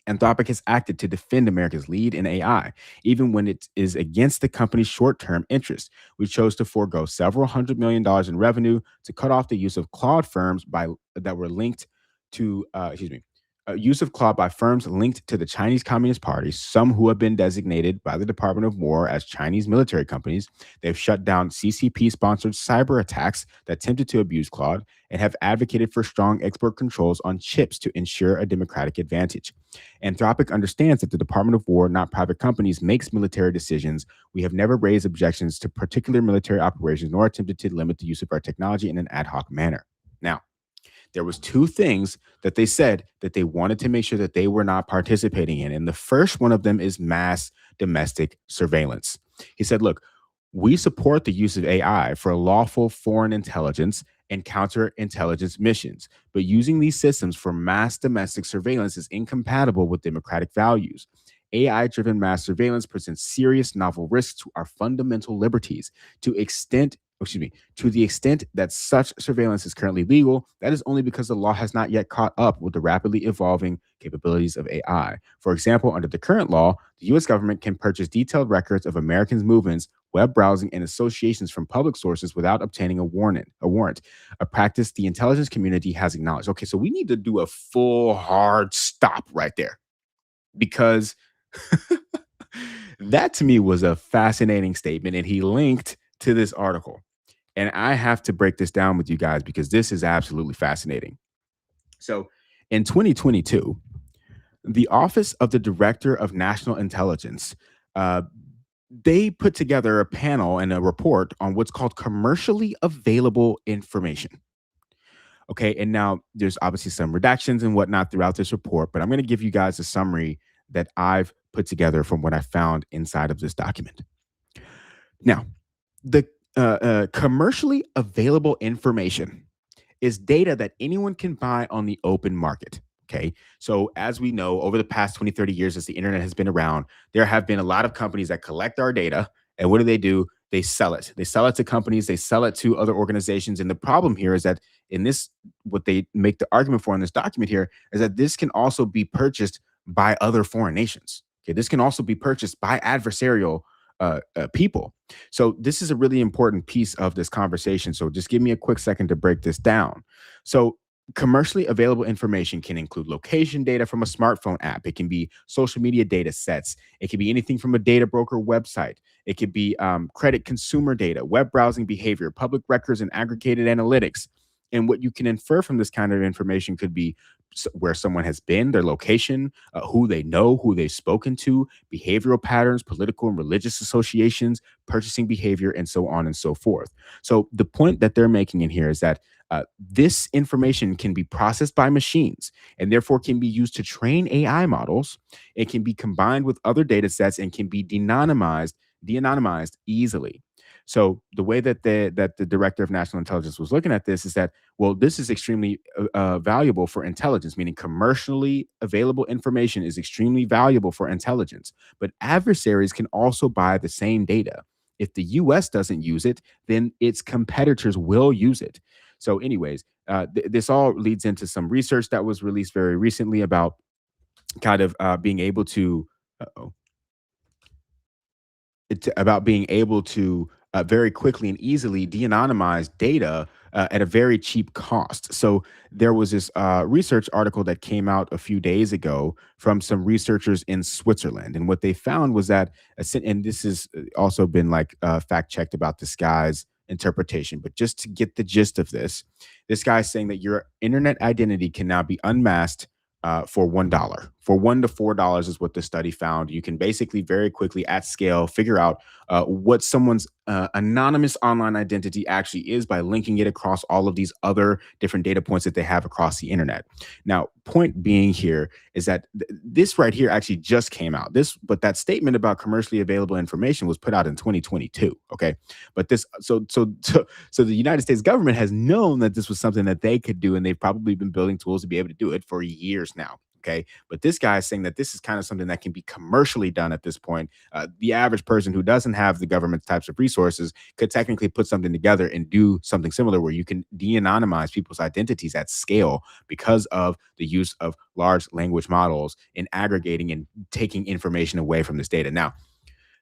Anthropic has acted to defend America's lead in AI, even when it is against the company's short term interests. We chose to forego several $100 million in revenue to cut off the use of Claude firms that were linked to, use of Claude by firms linked to the Chinese Communist Party, some who have been designated by the Department of War as Chinese military companies. They've shut down CCP sponsored cyber attacks that attempted to abuse Claude and have advocated for strong export controls on chips to ensure a democratic advantage. Anthropic understands that the Department of War, not private companies, makes military decisions. We have never raised objections to particular military operations nor attempted to limit the use of our technology in an ad hoc manner. Now, there was two things that they said that they wanted to make sure that they were not participating in. And the first one of them is mass domestic surveillance. He said, look, we support the use of AI for lawful foreign intelligence and counterintelligence missions, but using these systems for mass domestic surveillance is incompatible with democratic values. AI-driven mass surveillance presents serious novel risks to our fundamental liberties. To the extent that such surveillance is currently legal, that is only because the law has not yet caught up with the rapidly evolving capabilities of AI. For example, under the current law, the US government can purchase detailed records of Americans' movements, web browsing, and associations from public sources without obtaining a warrant, a practice the intelligence community has acknowledged. Okay, so we need to do a full hard stop right there because that to me was a fascinating statement. And he linked to this article. And I have to break this down with you guys because this is absolutely fascinating. So in 2022, the Office of the Director of National Intelligence, they put together a panel and a report on what's called commercially available information. Okay, and now there's obviously some redactions and whatnot throughout this report, but I'm going to give you guys a summary that I've put together from what I found inside of this document. Now, the commercially available information is data that anyone can buy on the open market. Okay. So, as we know, over the past 20, 30 years, as the internet has been around, there have been a lot of companies that collect our data. And what do? They sell it. They sell it to companies, they sell it to other organizations. And the problem here is that in this, what they make the argument for in this document here is that this can also be purchased by other foreign nations. Okay. This can also be purchased by adversarial people. So this is a really important piece of this conversation. So just give me a quick second to break this down. So commercially available information can include location data from a smartphone app. It can be social media data sets. It can be anything from a data broker website. It could be credit consumer data, web browsing behavior, public records, and aggregated analytics. And what you can infer from this kind of information could be where someone has been, their location, who they know, who they've spoken to, behavioral patterns, political and religious associations, purchasing behavior, and so on and so forth. So the point that they're making in here is that this information can be processed by machines and therefore can be used to train AI models. It can be combined with other data sets and can be de-anonymized easily. So the way that the director of national intelligence was looking at this is that, well, this is extremely valuable for intelligence, meaning commercially available information is extremely valuable for intelligence. But adversaries can also buy the same data. If the U.S. doesn't use it, then its competitors will use it. So, anyways, this all leads into some research that was released very recently about kind of being able to. Uh-oh. It's about being able to very quickly and easily de-anonymize data at a very cheap cost. So there was this research article that came out a few days ago from some researchers in Switzerland, and what they found was that, and this has also been like fact checked about this guy's interpretation, but just to get the gist of this guy's saying that your internet identity can now be unmasked for $1. For $1 to $4 is what the study found. You can basically very quickly at scale figure out what someone's anonymous online identity actually is by linking it across all of these other different data points that they have across the internet. Now, point being here is that this right here actually just came out. But that statement about commercially available information was put out in 2022. Okay, but so the United States government has known that this was something that they could do, and they've probably been building tools to be able to do it for years now. Okay. But this guy is saying that this is kind of something that can be commercially done at this point. The average person who doesn't have the government's types of resources could technically put something together and do something similar where you can de-anonymize people's identities at scale because of the use of large language models in aggregating and taking information away from this data. Now,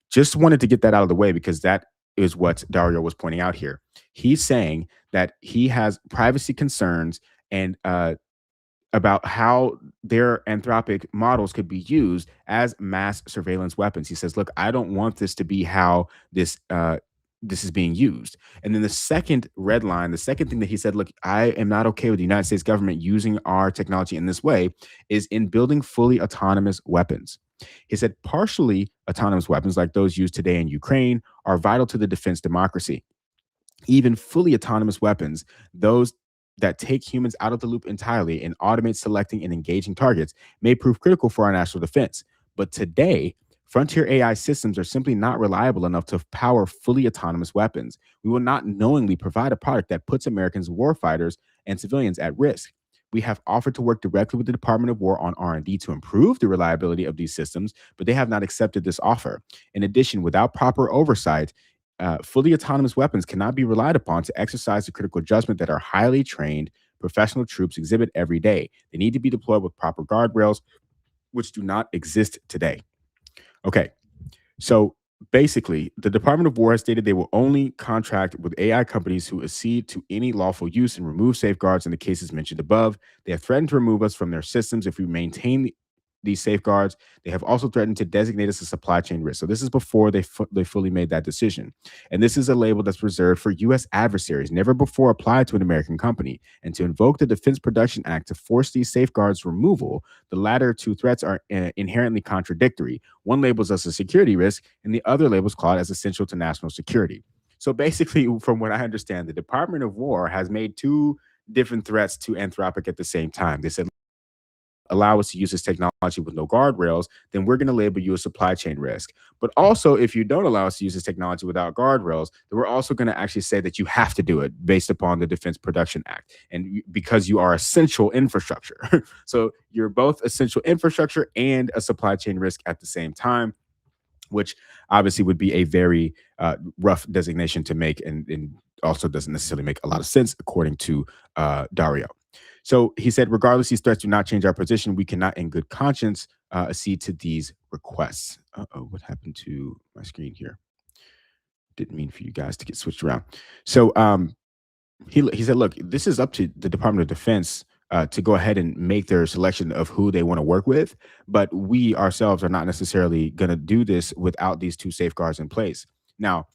just wanted to get that out of the way because that is what Dario was pointing out here. He's saying that he has privacy concerns and about how their Anthropic models could be used as mass surveillance weapons. He says, "Look, I don't want this to be how this is being used." And then the second red line, the second thing that he said, "Look, I am not okay with the United States government using our technology in this way," is in building fully autonomous weapons. He said, "Partially autonomous weapons like those used today in Ukraine are vital to the defense democracy. Even fully autonomous weapons, those that take humans out of the loop entirely and automate selecting and engaging targets, may prove critical for our national defense. But today, frontier AI systems are simply not reliable enough to power fully autonomous weapons. We will not knowingly provide a product that puts Americans, warfighters, and civilians at risk. We have offered to work directly with the Department of War on R&D to improve the reliability of these systems, but they have not accepted this offer. In addition, without proper oversight, fully autonomous weapons cannot be relied upon to exercise the critical judgment that our highly trained professional troops exhibit every day. They need to be deployed with proper guardrails, which do not exist today." Okay, so basically, the Department of War has stated they will only contract with AI companies who accede to any lawful use and remove safeguards in the cases mentioned above. They have threatened to remove us from their systems if we maintain these safeguards. They have also threatened to designate us a supply chain risk. So this is before they fully made that decision. And this is a label that's reserved for U.S. adversaries, never before applied to an American company. And to invoke the Defense Production Act to force these safeguards removal, the latter two threats are inherently contradictory. One labels us a security risk, and the other labels Claude as essential to national security. So basically, from what I understand, the Department of War has made two different threats to Anthropic at the same time. They said, "Allow us to use this technology with no guardrails, then we're going to label you a supply chain risk. But also, if you don't allow us to use this technology without guardrails, then we're also going to actually say that you have to do it based upon the Defense Production Act. And because you are essential infrastructure." So you're both essential infrastructure and a supply chain risk at the same time, which obviously would be a very rough designation to make, and also doesn't necessarily make a lot of sense, according to Dario. So he said, "Regardless, these threats do not change our position. We cannot, in good conscience, accede to these requests." Uh-oh, what happened to my screen here? Didn't mean for you guys to get switched around. So he said, "Look, this is up to the Department of Defense to go ahead and make their selection of who they want to work with. But we ourselves are not necessarily going to do this without these two safeguards in place." Now,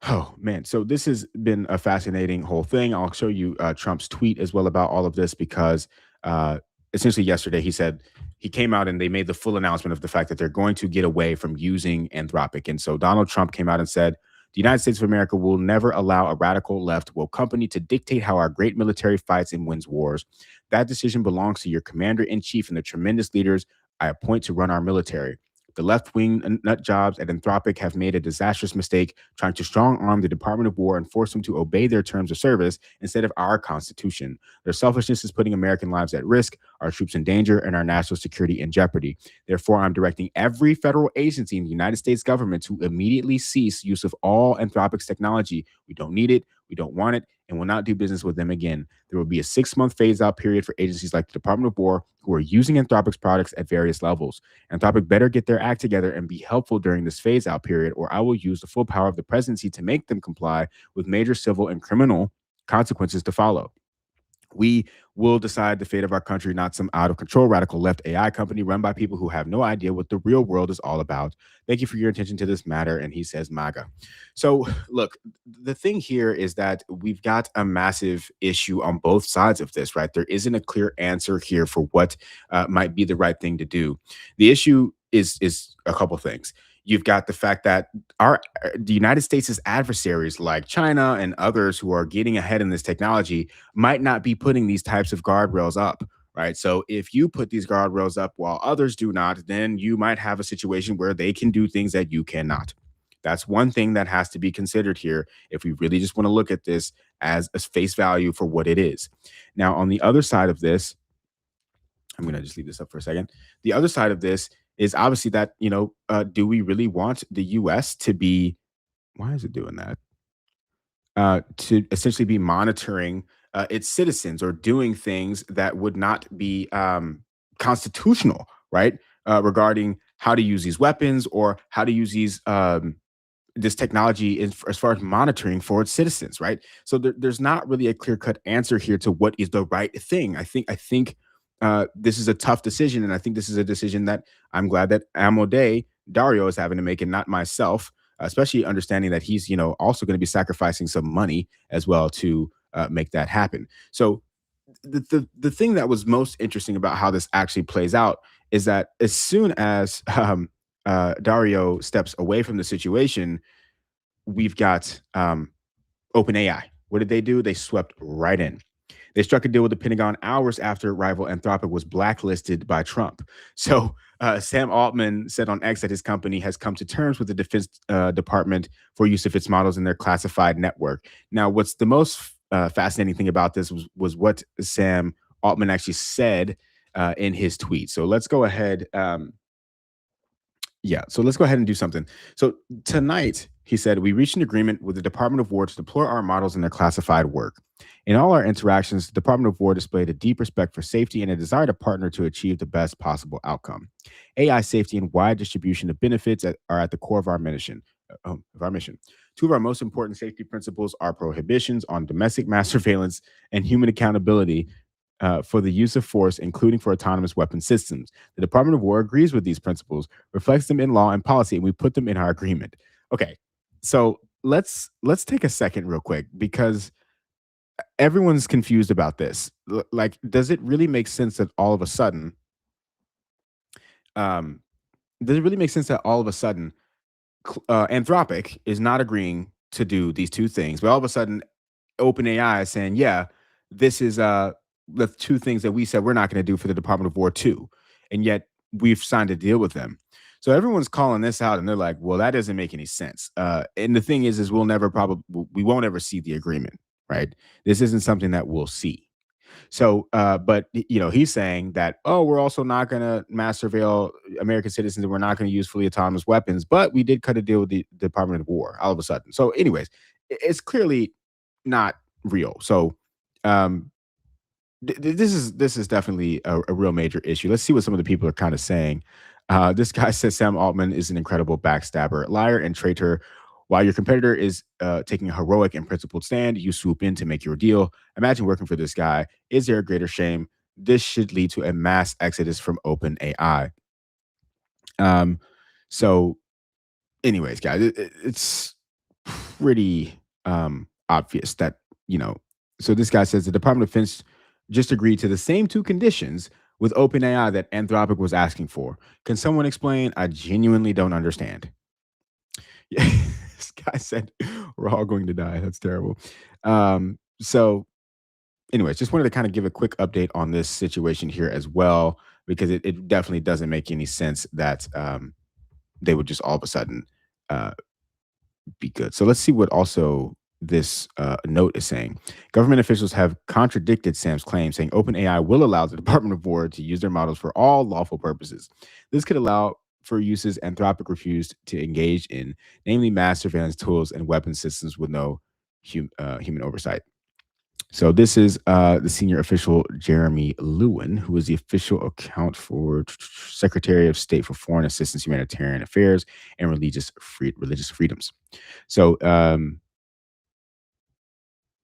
oh man, so this has been a fascinating whole thing. I'll show you Trump's tweet as well about all of this because uh, essentially yesterday, he said he came out and they made the full announcement of the fact that they're going to get away from using Anthropic. And so Donald Trump came out and said, the United States of America will never allow a radical left woke company to dictate how our great military fights and wins wars. That decision belongs to your commander in chief and the tremendous leaders I appoint to run our military. The left wing nut jobs at Anthropic have made a disastrous mistake trying to strong arm the Department of War and force them to obey their terms of service instead of our Constitution. Their selfishness is putting American lives at risk, our troops in danger, and our national security in jeopardy. Therefore, I'm directing every federal agency in the United States government to immediately cease use of all Anthropic's technology. We don't need it, we don't want it, and will not do business with them again. There will be a 6-month phase-out period for agencies like the Department of War who are using Anthropic's products at various levels. Anthropic better get their act together and be helpful during this phase-out period, or I will use the full power of the presidency to make them comply with major civil and criminal consequences to follow. We will decide the fate of our country, not some out of control radical left AI company run by people who have no idea what the real world is all about. Thank you for your attention to this matter. And he says MAGA. So, look, the thing here is that we've got a massive issue on both sides of this, right? There isn't a clear answer here for what might be the right thing to do. The issue is a couple things. You've got the fact that the United States' adversaries like China and others who are getting ahead in this technology might not be putting these types of guardrails up, right? So if you put these guardrails up while others do not, then you might have a situation where they can do things that you cannot. That's one thing that has to be considered here if we really just want to look at this as a face value for what it is. Now, on the other side of this, I'm going to just leave this up for a second. The other side of this is obviously that, do we really want the US to be, why is it doing that? To essentially be monitoring its citizens or doing things that would not be constitutional, right? Regarding how to use these weapons or how to use this technology as far as monitoring for its citizens, right? So there's not really a clear cut answer here to what is the right thing. I think this is a tough decision, and I think this is a decision that I'm glad that Amode Dario is having to make, and not myself. Especially understanding that he's, also going to be sacrificing some money as well to make that happen. So the thing that was most interesting about how this actually plays out is that as soon as Dario steps away from the situation, we've got OpenAI. What did they do? They swept right in. They struck a deal with the Pentagon hours after rival Anthropic was blacklisted by Trump. So Sam Altman said on X that his company has come to terms with the Defense Department for use of its models in their classified network. Now, what's the most fascinating thing about this was what Sam Altman actually said in his tweet. So let's go ahead. So let's go ahead and do something. So tonight, he said, we reached an agreement with the Department of War to deploy our models in their classified work. In all our interactions, the Department of War displayed a deep respect for safety and a desire to partner to achieve the best possible outcome. AI safety and wide distribution of benefits are at the core of our mission. Two of our most important safety principles are prohibitions on domestic mass surveillance and human accountability for the use of force, including for autonomous weapon systems. The Department of War agrees with these principles, reflects them in law and policy, and we put them in our agreement. Okay, so let's take a second real quick, because everyone's confused about this. Like, does it really make sense that all of a sudden, Anthropic is not agreeing to do these two things, but all of a sudden, OpenAI is saying, yeah, this is the two things that we said we're not going to do for the Department of War too, and yet we've signed a deal with them. So everyone's calling this out, and they're like, "Well, that doesn't make any sense." And the thing is we won't ever see the agreement, right? This isn't something that we'll see. So, but he's saying that, oh, we're also not going to mass surveil American citizens, and we're not going to use fully autonomous weapons. But we did cut a deal with the Department of War all of a sudden. So, anyways, it's clearly not real. So, this is definitely a real major issue. Let's see what some of the people are kind of saying. This guy says Sam Altman is an incredible backstabber, liar, and traitor. While your competitor is taking a heroic and principled stand, you swoop in to make your deal. Imagine working for this guy. Is there a greater shame? This should lead to a mass exodus from OpenAI. So, anyways, guys, it's pretty obvious that, so this guy says the Department of Defense just agreed to the same two conditions with OpenAI that Anthropic was asking for. Can someone explain? I genuinely don't understand. Yeah, this guy said we're all going to die. That's terrible. So, anyways, just wanted to kind of give a quick update on this situation here as well, because it definitely doesn't make any sense that they would just all of a sudden uh, be good. So let's see what also this note is saying. Government officials have contradicted Sam's claim, saying OpenAI will allow the Department of War to use their models for all lawful purposes. This could allow for uses Anthropic refused to engage in, namely mass surveillance tools and weapon systems with no human oversight. So this is the senior official Jeremy Lewin, who is the official account for Secretary of State for Foreign Assistance, Humanitarian Affairs, and Religious Freedoms. So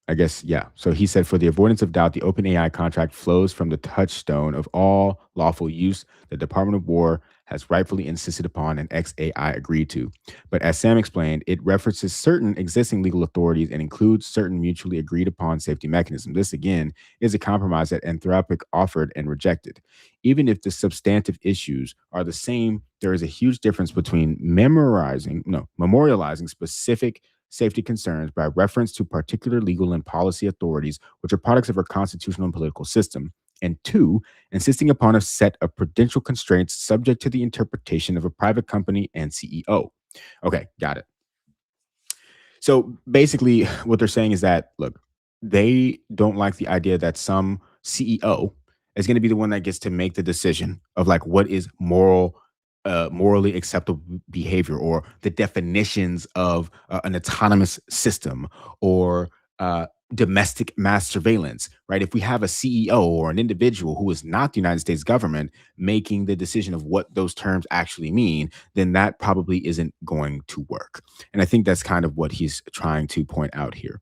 I guess, yeah. So he said, for the avoidance of doubt, the OpenAI contract flows from the touchstone of all lawful use the Department of War has rightfully insisted upon and XAI agreed to. But as Sam explained, it references certain existing legal authorities and includes certain mutually agreed upon safety mechanisms. This, again, is a compromise that Anthropic offered and rejected. Even if the substantive issues are the same, there is a huge difference between memorializing specific safety concerns by reference to particular legal and policy authorities, which are products of our constitutional and political system, and two, insisting upon a set of prudential constraints subject to the interpretation of a private company and CEO. Okay, got it. So basically, what they're saying is that, look, they don't like the idea that some CEO is going to be the one that gets to make the decision of like what is morally acceptable behavior, or the definitions of an autonomous system, or domestic mass surveillance, right? If we have a CEO or an individual who is not the United States government making the decision of what those terms actually mean, then that probably isn't going to work. And I think that's kind of what he's trying to point out here.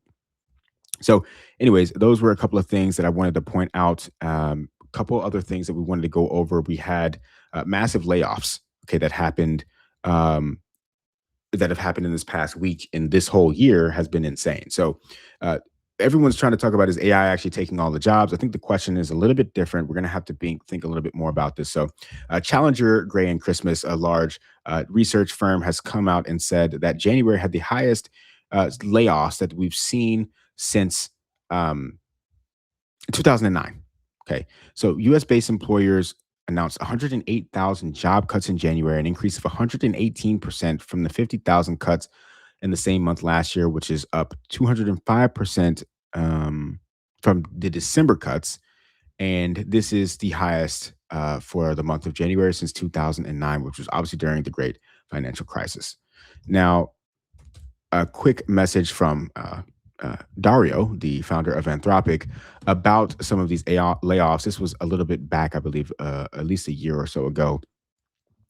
So anyways, those were a couple of things that I wanted to point out. A couple other things that we wanted to go over. We had massive layoffs, okay, that happened that have happened in this past week, and this whole year has been insane. So everyone's trying to talk about, is AI actually taking all the jobs? I think the question is a little bit different. We're going to have to think a little bit more about this. So Challenger, Gray and Christmas, a large research firm, has come out and said that January had the highest layoffs that we've seen since 2009. Okay, so U.S.-based employers announced 108,000 job cuts in January, an increase of 118% from the 50,000 cuts in the same month last year, which is up 205% from the December cuts. And this is the highest for the month of January since 2009, which was obviously during the great financial crisis. Now, a quick message from Dario, the founder of Anthropic, about some of these AI layoffs. This was a little bit back, I believe, at least a year or so ago.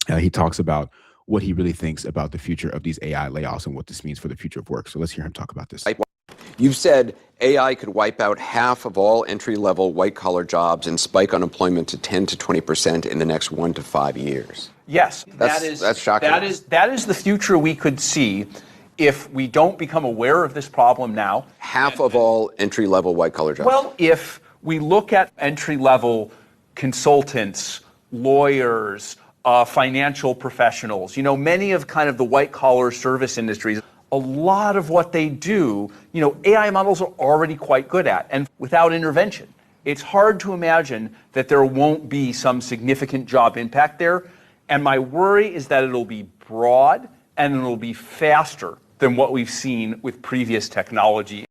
He talks about what he really thinks about the future of these AI layoffs and what this means for the future of work. So let's hear him talk about this. You've said AI could wipe out half of all entry-level white-collar jobs and spike unemployment to 10 to 20% in the next 1 to 5 years. Yes, that's shocking. That is the future we could see if we don't become aware of this problem now. Half of all entry-level white-collar jobs. Well, if we look at entry-level consultants, lawyers, financial professionals, many of kind of the white-collar service industries, a lot of what they do, AI models are already quite good at, and without intervention. It's hard to imagine that there won't be some significant job impact there. And my worry is that it'll be broad and it'll be faster than what we've seen with previous technology.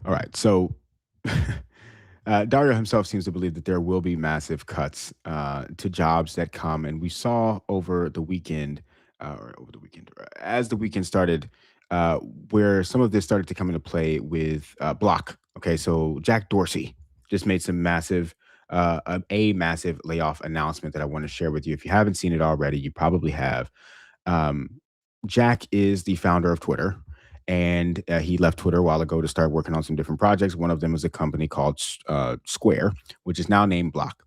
All right. So Dario himself seems to believe that there will be massive cuts to jobs that come. And we saw over the weekend, as the weekend started, where some of this started to come into play with Block. Okay. So Jack Dorsey just made some massive layoff announcement that I want to share with you. If you haven't seen it already, you probably have. Jack is the founder of Twitter, and he left Twitter a while ago to start working on some different projects. One of them is a company called Square, which is now named Block.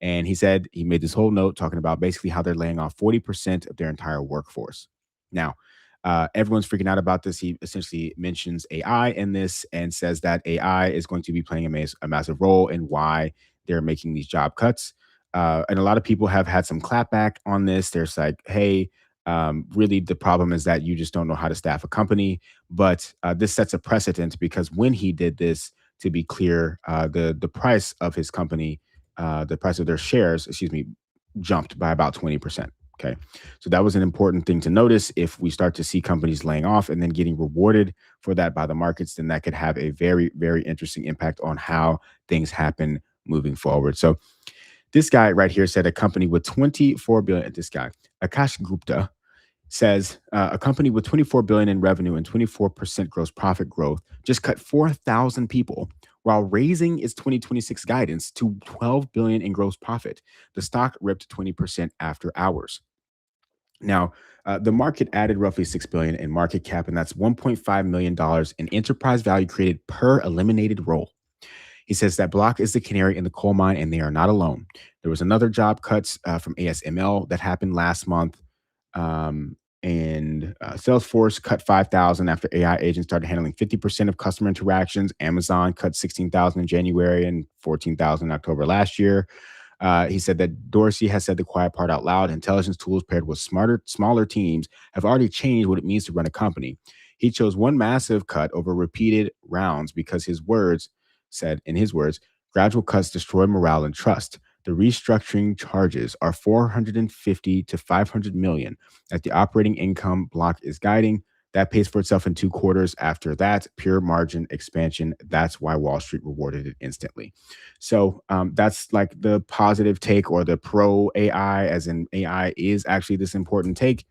And he said he made this whole note talking about basically how they're laying off 40% of their entire workforce. Now, Everyone's freaking out about this. He essentially mentions AI in this and says that AI is going to be playing a massive role in why they're making these job cuts. And a lot of people have had some clapback on this. There's like, hey, really, the problem is that you just don't know how to staff a company. But this sets a precedent because when he did this, to be clear, the price of his company, the price of their shares, excuse me, jumped by about 20%. Okay. So that was an important thing to notice. If we start to see companies laying off and then getting rewarded for that by the markets, then that could have a very, very interesting impact on how things happen moving forward. So this guy right here said a company with 24 billion, this guy, Akash Gupta, says a company with 24 billion in revenue and 24% gross profit growth just cut 4,000 people while raising its 2026 guidance to 12 billion in gross profit. The stock ripped 20% after hours. Now, the market added roughly 6 billion in market cap, and that's 1.5 million dollars in enterprise value created per eliminated role. He says that Block is the canary in the coal mine, and they are not alone. There was another job cuts from ASML that happened last month. And Salesforce cut 5,000 after AI agents started handling 50% of customer interactions. Amazon cut 16,000 in January and 14,000 in October last year. He said that Dorsey has said the quiet part out loud. Intelligence tools paired with smaller teams have already changed what it means to run a company. He chose one massive cut over repeated rounds because his words said, in his words, gradual cuts destroy morale and trust. The restructuring charges are 450 to 500 million that the operating income Block is guiding. That pays for itself in 2 quarters. After that, pure margin expansion. That's why Wall Street rewarded it instantly. So that's like the positive take, or the pro AI, as in AI is actually this important take.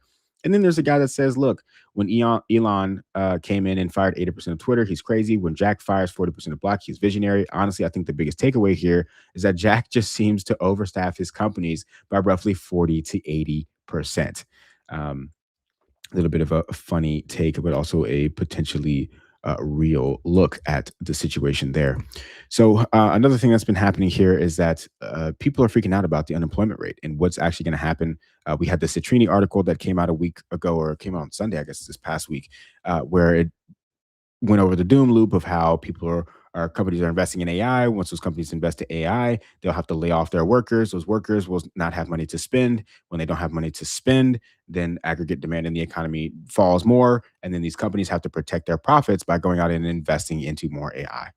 And then there's a guy that says, look, when Elon came in and fired 80% of Twitter, he's crazy. When Jack fires 40% of Block, he's visionary. Honestly, I think the biggest takeaway here is that Jack just seems to overstaff his companies by roughly 40 to 80%. A little bit of a funny take, but also a potentially real look at the situation there. So another thing that's been happening here is that people are freaking out about the unemployment rate and what's actually going to happen. We had the Citrini article that came out a week ago, or came out on Sunday, I guess, this past week, where it went over the doom loop of how companies are investing in AI. Once those companies invest in AI, they'll have to lay off their workers. Those workers will not have money to spend. When they don't have money to spend, then aggregate demand in the economy falls more. And then these companies have to protect their profits by going out and investing into more AI.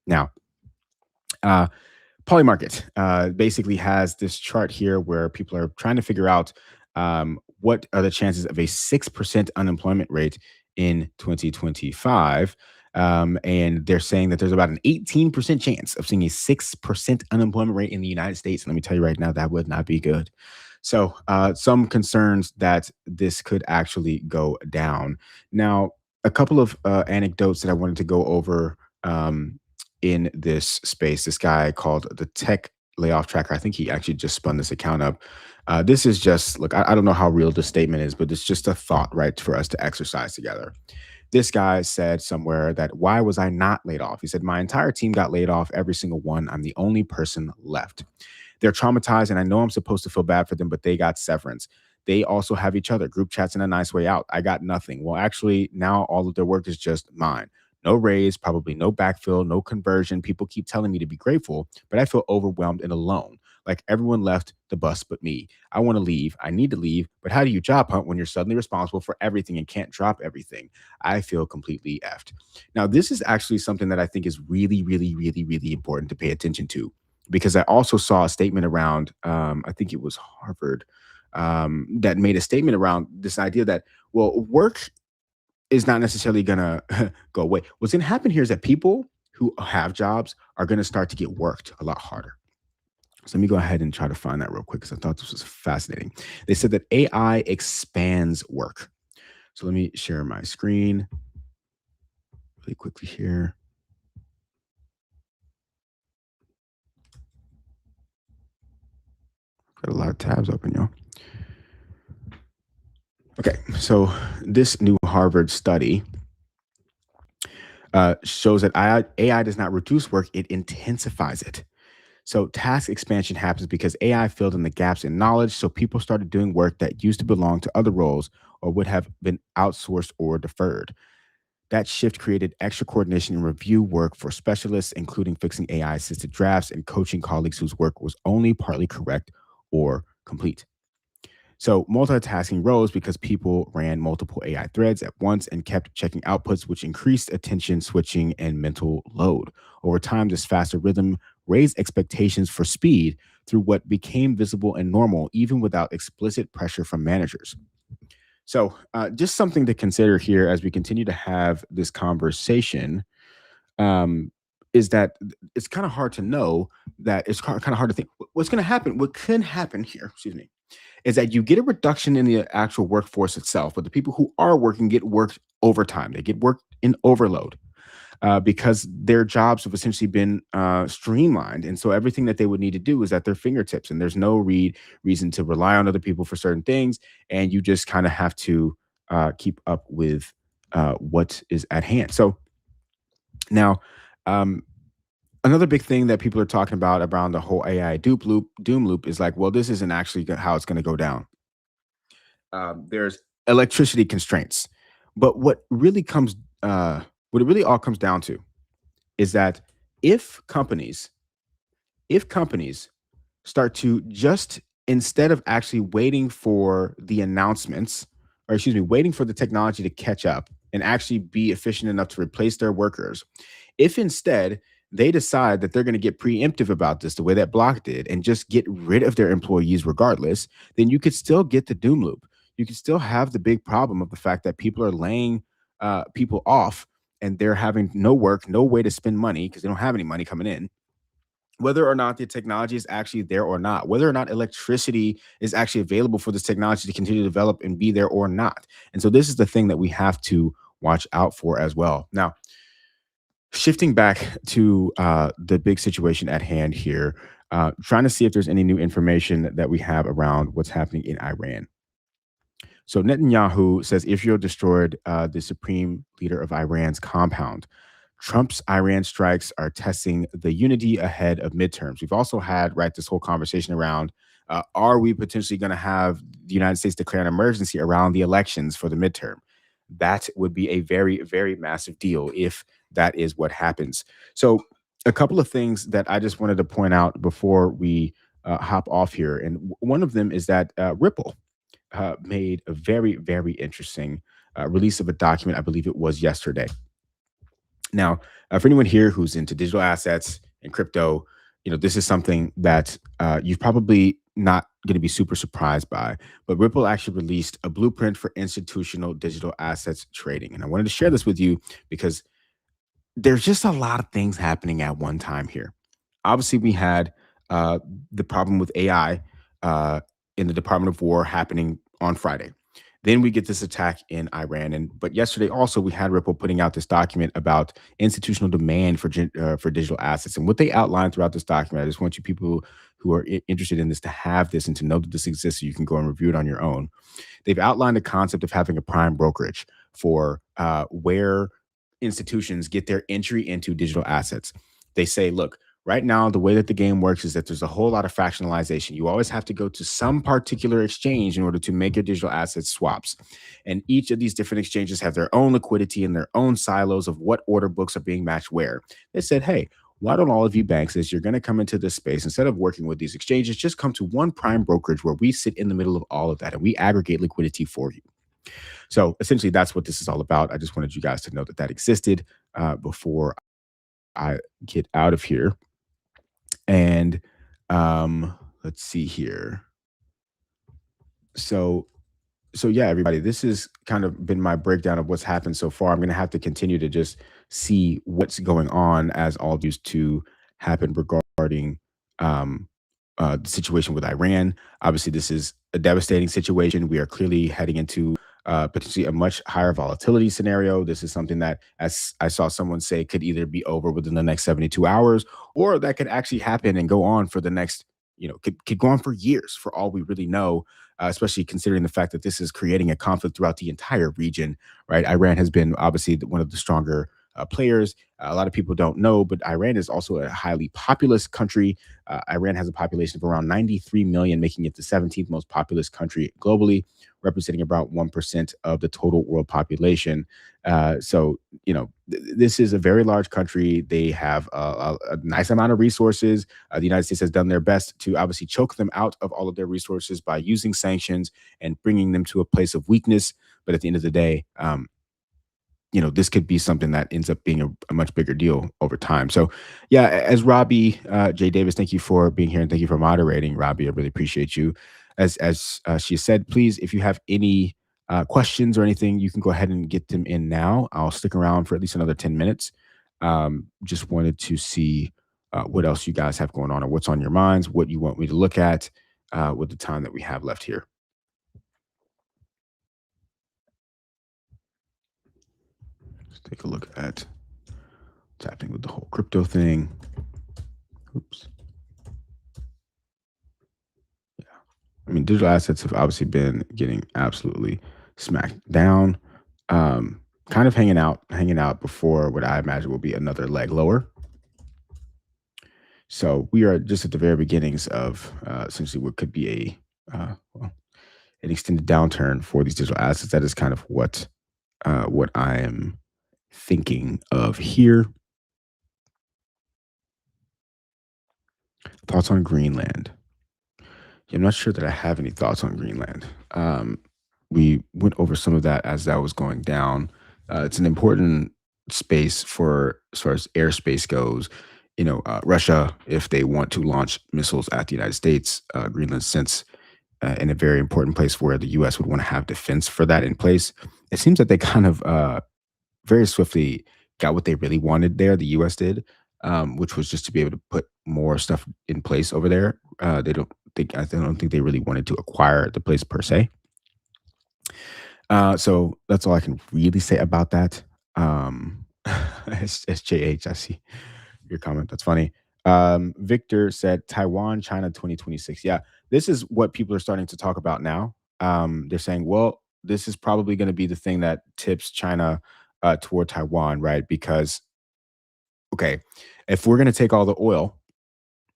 Now, Polymarket basically has this chart here where people are trying to figure out what are the chances of a 6% unemployment rate in 2025. And they're saying that there's about an 18% chance of seeing a 6% unemployment rate in the United States. And let me tell you right now, that would not be good. So some concerns that this could actually go down. Now, a couple of anecdotes that I wanted to go over in this space. This guy called the Tech Layoff Tracker, I think he actually just spun this account up. This is just, look, I don't know how real this statement is, but it's just a thought, right, for us to exercise together. This guy said somewhere that, why was I not laid off? He said, my entire team got laid off, every single one. I'm the only person left. They're traumatized, and I know I'm supposed to feel bad for them, but they got severance. They also have each other, group chats, and a nice way out. I got nothing. Well, actually, now all of their work is just mine. No raise, probably no backfill, no conversion. People keep telling me to be grateful, but I feel overwhelmed and alone. Like everyone left the bus but me. I want to leave. I need to leave. But how do you job hunt when you're suddenly responsible for everything and can't drop everything? I feel completely effed. Now, this is actually something that I think is really, really, really, really important to pay attention to, because I also saw a statement around, I think it was Harvard, that made a statement around this idea that, well, work is not necessarily going to go away. What's going to happen here is that people who have jobs are going to start to get worked a lot harder. So let me go ahead and try to find that real quick, because I thought this was fascinating. They said that AI expands work. So let me share my screen really quickly here. Got a lot of tabs open, y'all. Okay, so this new Harvard study shows that AI does not reduce work, it intensifies it. So task expansion happens because AI filled in the gaps in knowledge. So people started doing work that used to belong to other roles or would have been outsourced or deferred. That shift created extra coordination and review work for specialists, including fixing AI assisted drafts and coaching colleagues whose work was only partly correct or complete. So multitasking rose because people ran multiple AI threads at once and kept checking outputs, which increased attention switching and mental load. Over time, this faster rhythm raised expectations for speed through what became visible and normal, even without explicit pressure from managers. So, just something to consider here as we continue to have this conversation, um, is that it's kind of hard to know that it's kind of hard to think what's going to happen. What can happen here, excuse me, is that you get a reduction in the actual workforce itself, but the people who are working get worked overtime. They get worked in overload because their jobs have essentially been streamlined. And so everything that they would need to do is at their fingertips. And there's no reason to rely on other people for certain things. And you just kind of have to keep up with what is at hand. So now, um, another big thing that people are talking about around the whole AI doom loop is like, well, this isn't actually how it's going to go down. There's electricity constraints, but what it really all comes down to is that if companies if companies start to just instead of actually waiting for the announcements, or excuse me, waiting for the technology to catch up and actually be efficient enough to replace their workers, if instead they decide that they're going to get preemptive about this the way that Block did and just get rid of their employees regardless, then you could still get the doom loop. You could still have the big problem of the fact that people are laying people off and they're having no work, no way to spend money because they don't have any money coming in, whether or not the technology is actually there or not, whether or not electricity is actually available for this technology to continue to develop and be there or not. And so this is the thing that we have to watch out for as well. Now, shifting back to the big situation at hand here, trying to see if there's any new information that we have around what's happening in Iran. So Netanyahu says Israel destroyed the supreme leader of Iran's compound. Trump's Iran strikes are testing the unity ahead of midterms. We've also had, right, this whole conversation around are we potentially going to have the United States declare an emergency around the elections for the midterm? That would be a very, very massive deal if that is what happens. So, a couple of things that I just wanted to point out before we hop off here. And one of them is that Ripple made a very, very interesting release of a document. I believe it was yesterday. Now, for anyone here who's into digital assets and crypto, this is something that you're probably not going to be super surprised by. But Ripple actually released a blueprint for institutional digital assets trading. And I wanted to share this with you because there's just a lot of things happening at one time here. Obviously, we had the problem with AI in the Department of War happening on Friday. Then we get this attack in Iran, but yesterday also we had Ripple putting out this document about institutional demand for digital assets, and what they outlined throughout this document. I just want you people who are interested in this to have this and to know that this exists, so you can go and review it on your own. They've outlined the concept of having a prime brokerage for where institutions get their entry into digital assets. They say, look, right now, the way that the game works is that there's a whole lot of fractionalization. You always have to go to some particular exchange in order to make your digital assets swaps. And each of these different exchanges have their own liquidity and their own silos of what order books are being matched where. They said, hey, why don't all of you banks, as you're going to come into this space, instead of working with these exchanges, just come to one prime brokerage where we sit in the middle of all of that and we aggregate liquidity for you. So essentially, that's what this is all about. I just wanted you guys to know that that existed before I get out of here. And let's see here. So yeah, everybody, this has kind of been my breakdown of what's happened so far. I'm going to have to continue to just see what's going on as all these to happen regarding the situation with Iran. Obviously, this is a devastating situation. We are clearly heading into potentially a much higher volatility scenario. This is something that, as I saw someone say, could either be over within the next 72 hours, or that could actually happen and go on for the next, could go on for years for all we really know, especially considering the fact that this is creating a conflict throughout the entire region, right? Iran has been obviously one of the stronger players. A lot of people don't know, but Iran is also a highly populous country. Iran has a population of around 93 million, making it the 17th most populous country globally, representing about 1% of the total world population. So, this is a very large country. They have a nice amount of resources. The United States has done their best to obviously choke them out of all of their resources by using sanctions and bringing them to a place of weakness. But at the end of the day, this could be something that ends up being a much bigger deal over time. So, yeah, as Robbie J. Davis, thank you for being here and thank you for moderating, Robbie. I really appreciate you. As she said, please, if you have any questions or anything, you can go ahead and get them in now. I'll stick around for at least another 10 minutes. Just wanted to see what else you guys have going on or what's on your minds, what you want me to look at with the time that we have left here. Let's take a look at what's happening with the whole crypto thing. Oops. Yeah. I mean, digital assets have obviously been getting absolutely smacked down. Kind of hanging out before what I imagine will be another leg lower. So we are just at the very beginnings of essentially what could be an extended downturn for these digital assets. That is kind of what I am thinking of here. Thoughts on Greenland? Yeah, I'm not sure that I have any thoughts on Greenland. We went over some of that as that was going down. It's an important space for as far as airspace goes. Russia, if they want to launch missiles at the United States, Greenland sits in a very important place where the U.S. would want to have defense for that in place. It seems that they kind of very swiftly got what they really wanted there. The U.S. did, which was just to be able to put more stuff in place over there. I don't think they really wanted to acquire the place per se. So that's all I can really say about that. SJH, I see your comment. That's funny. Victor said Taiwan, China 2026. Yeah, this is what people are starting to talk about now. They're saying, well, this is probably going to be the thing that tips China toward Taiwan, right? Because, okay, if we're going to take all the oil,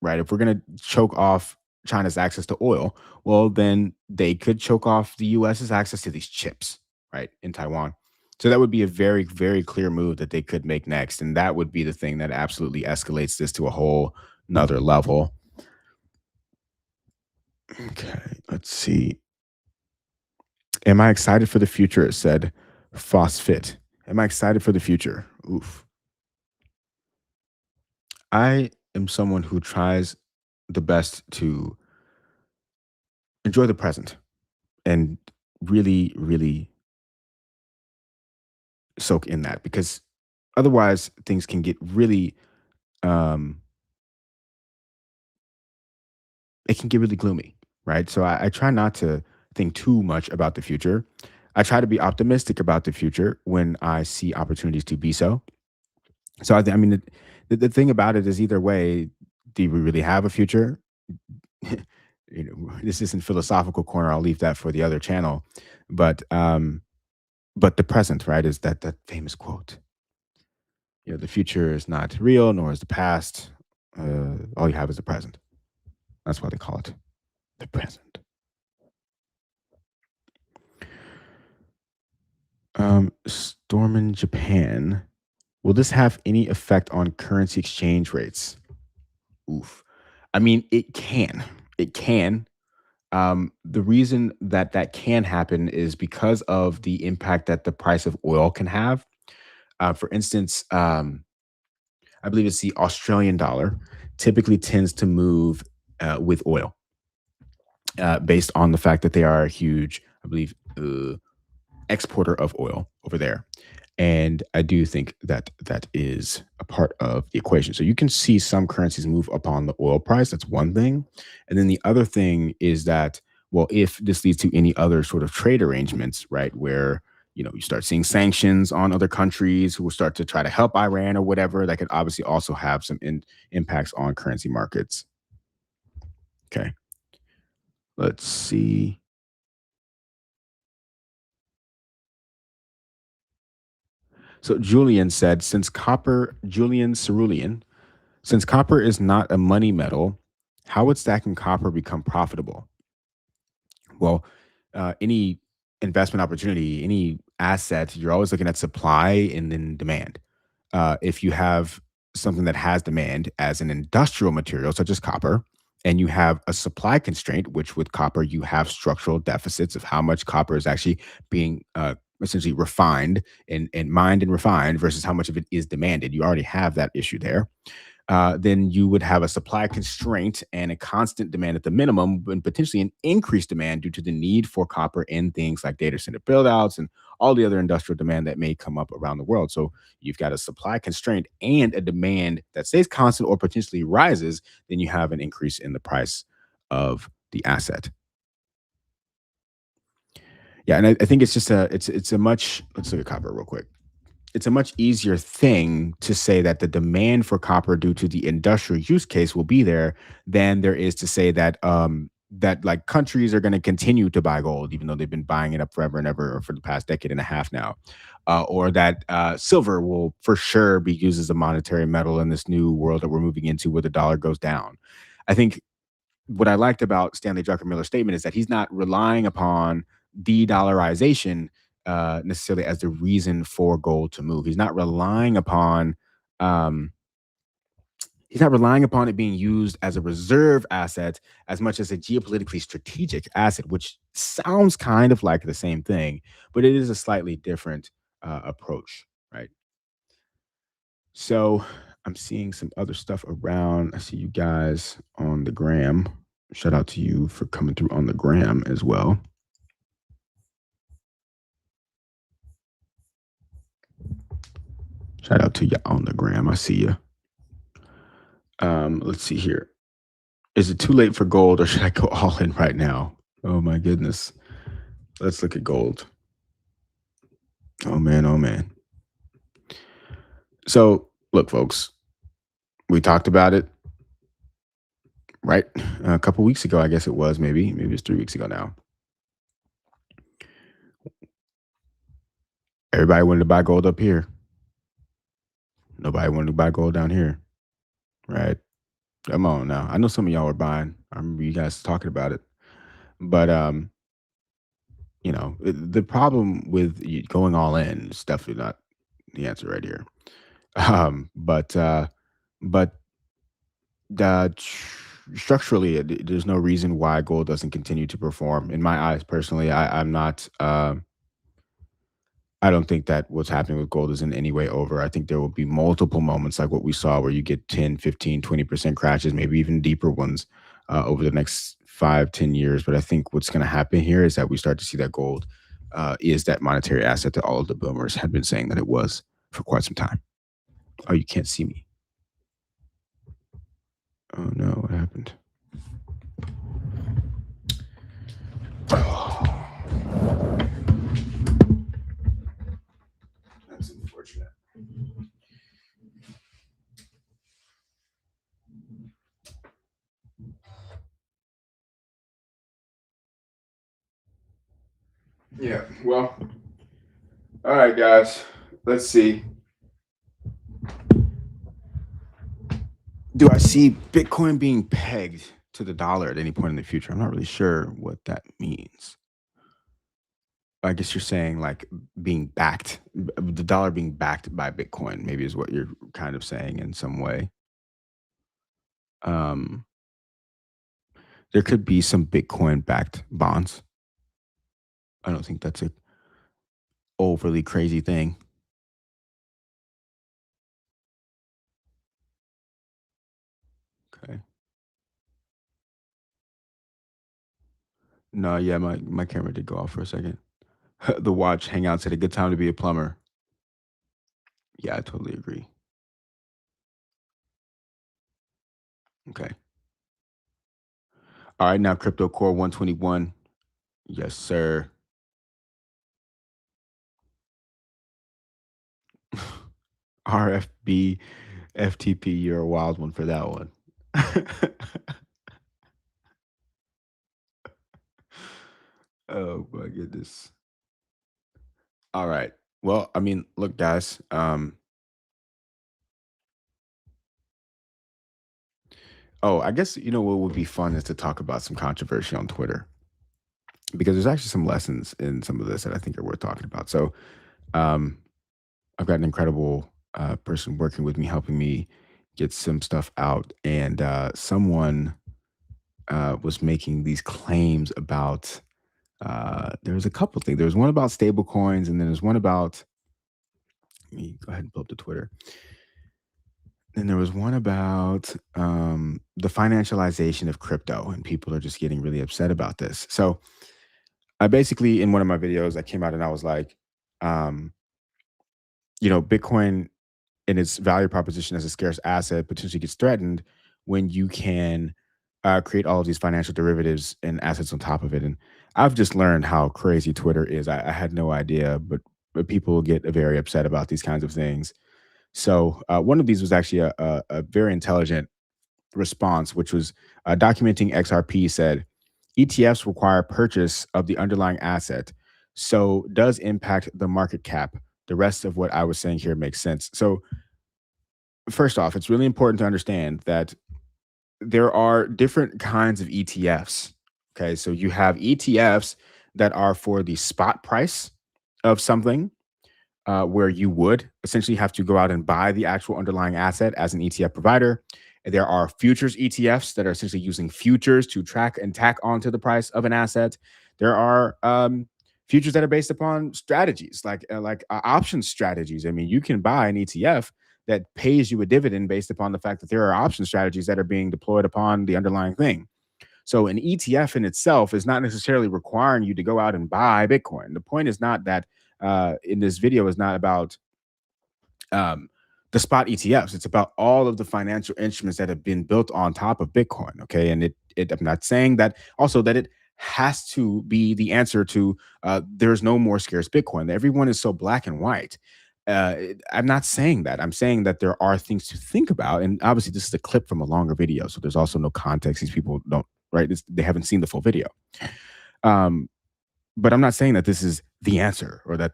right, if we're going to choke off China's access to oil, well, then they could choke off the US's access to these chips, right, in Taiwan. So that would be a very, very clear move that they could make next. And that would be the thing that absolutely escalates this to a whole nother level. Okay, let's see. Am I excited for the future? It said Phosphit. Am I excited for the future? Oof. I am someone who tries the best to enjoy the present and really, really soak in that, because otherwise things can get really it can get really gloomy, right? So I try not to think too much about the future. I try to be optimistic about the future when I see opportunities to be so. So I mean, the thing about it is, either way, do we really have a future? This isn't philosophical corner. I'll leave that for the other channel. But the present, right, is that famous quote. The future is not real, nor is the past. All you have is the present. That's why they call it the present. Storm in Japan. Will this have any effect on currency exchange rates? Oof. I mean, it can. It can. The reason that can happen is because of the impact that the price of oil can have. For instance, I believe it's the Australian dollar typically tends to move with oil based on the fact that they are a huge, I believe, exporter of oil over there. And I do think that that is a part of the equation. So you can see some currencies move upon the oil price. That's one thing. And then the other thing is that, well, if this leads to any other sort of trade arrangements, right, where, you start seeing sanctions on other countries who will start to try to help Iran or whatever, that could obviously also have some impacts on currency markets. Okay. Let's see. So Julian said, since copper is not a money metal, how would stacking copper become profitable? Well, any investment opportunity, any asset, you're always looking at supply and then demand. If you have something that has demand as an industrial material, such as copper, and you have a supply constraint, which with copper, you have structural deficits of how much copper is actually being essentially refined and mined and refined versus how much of it is demanded. You already have that issue there. Then you would have a supply constraint and a constant demand at the minimum, and potentially an increased demand due to the need for copper in things like data center buildouts and all the other industrial demand that may come up around the world. So you've got a supply constraint and a demand that stays constant or potentially rises, then you have an increase in the price of the asset. Yeah, and I think it's just it's a much let's look at copper real quick. It's a much easier thing to say that the demand for copper due to the industrial use case will be there than there is to say that that like countries are going to continue to buy gold even though they've been buying it up forever and ever or for the past decade and a half now, or that silver will for sure be used as a monetary metal in this new world that we're moving into where the dollar goes down. I think what I liked about Stanley Druckenmiller's statement is that he's not relying upon de-dollarization necessarily as the reason for gold to move. Um, he's not relying upon it being used as a reserve asset as much as a geopolitically strategic asset, which sounds kind of like the same thing, but it is a slightly different approach, right? So I'm seeing some other stuff around. I see you guys on the gram. Shout out to you for coming through on the gram as well. Shout out to you on the gram. I see you. Let's see here. Is it too late for gold or should I go all in right now? Oh my goodness. Let's look at gold. Oh man, oh man. So look, folks, we talked about it, right? A couple weeks ago, I guess it was, maybe it's 3 weeks ago now. Everybody wanted to buy gold up here. Nobody wanted to buy gold down here, right? Come on now. I know some of y'all were buying. I remember you guys talking about it. But the problem with going all in is definitely not the answer right here. But structurally, there's no reason why gold doesn't continue to perform. In my eyes, personally, I'm not. I don't think that what's happening with gold is in any way over. I think there will be multiple moments like what we saw where you get 10, 15, 20% crashes, maybe even deeper ones over the next 5, 10 years. But I think what's going to happen here is that we start to see that gold is that monetary asset that all of the boomers had been saying that it was for quite some time. Oh, you can't see me. Oh no, what happened? Oh. That's unfortunate. Yeah, well, all right, guys. Let's see. Do I see Bitcoin being pegged to the dollar at any point in the future? I'm not really sure what that means. I guess you're saying like being backed, the dollar being backed by Bitcoin, maybe is what you're kind of saying in some way. Um, there could be some Bitcoin backed bonds. I don't think that's a overly crazy thing. Okay. No, yeah, my camera did go off for a second. The watch hangout said a good time to be a plumber. Yeah, I totally agree. Okay. All right, now Crypto Core 121. Yes, sir. RFB FTP, you're a wild one for that one. Oh my goodness. All right. Well, I mean, look, guys. Oh, I guess you know what would be fun is to talk about some controversy on Twitter. because there's actually some lessons in some of this that I think are worth talking about. So, um, I've got an incredible person working with me, helping me get some stuff out, and someone was making these claims about. There was a couple things. There was one about stable coins, and then there's one about. Let me go ahead and pull up the Twitter. And there was one about the financialization of crypto, and people are just getting really upset about this. So I basically, in one of my videos, I came out and I was like, um, Bitcoin and its value proposition as a scarce asset potentially gets threatened when you can create all of these financial derivatives and assets on top of it. And I've just learned how crazy Twitter is. I had no idea, but people get very upset about these kinds of things. So one of these was actually a very intelligent response, which was documenting XRP said ETFs require purchase of the underlying asset, so does impact the market cap. The rest of what I was saying here makes sense. So first off, it's really important to understand that there are different kinds of ETFs. Okay, so you have ETFs that are for the spot price of something, where you would essentially have to go out and buy the actual underlying asset as an ETF provider. And there are futures ETFs that are essentially using futures to track and tack onto the price of an asset. There are futures that are based upon strategies like option strategies. I mean, you can buy an ETF that pays you a dividend based upon the fact that there are option strategies that are being deployed upon the underlying thing. So an ETF in itself is not necessarily requiring you to go out and buy Bitcoin. The point is not that in this video is not about um, the spot ETFs. It's about all of the financial instruments that have been built on top of Bitcoin. Okay, and I'm not saying that also that it has to be the answer to there's no more scarce Bitcoin. Everyone is so black and white. I'm not saying that. I'm saying that there are things to think about. And obviously, this is a clip from a longer video, so there's also no context. These people don't they haven't seen the full video. But I'm not saying that this is the answer or that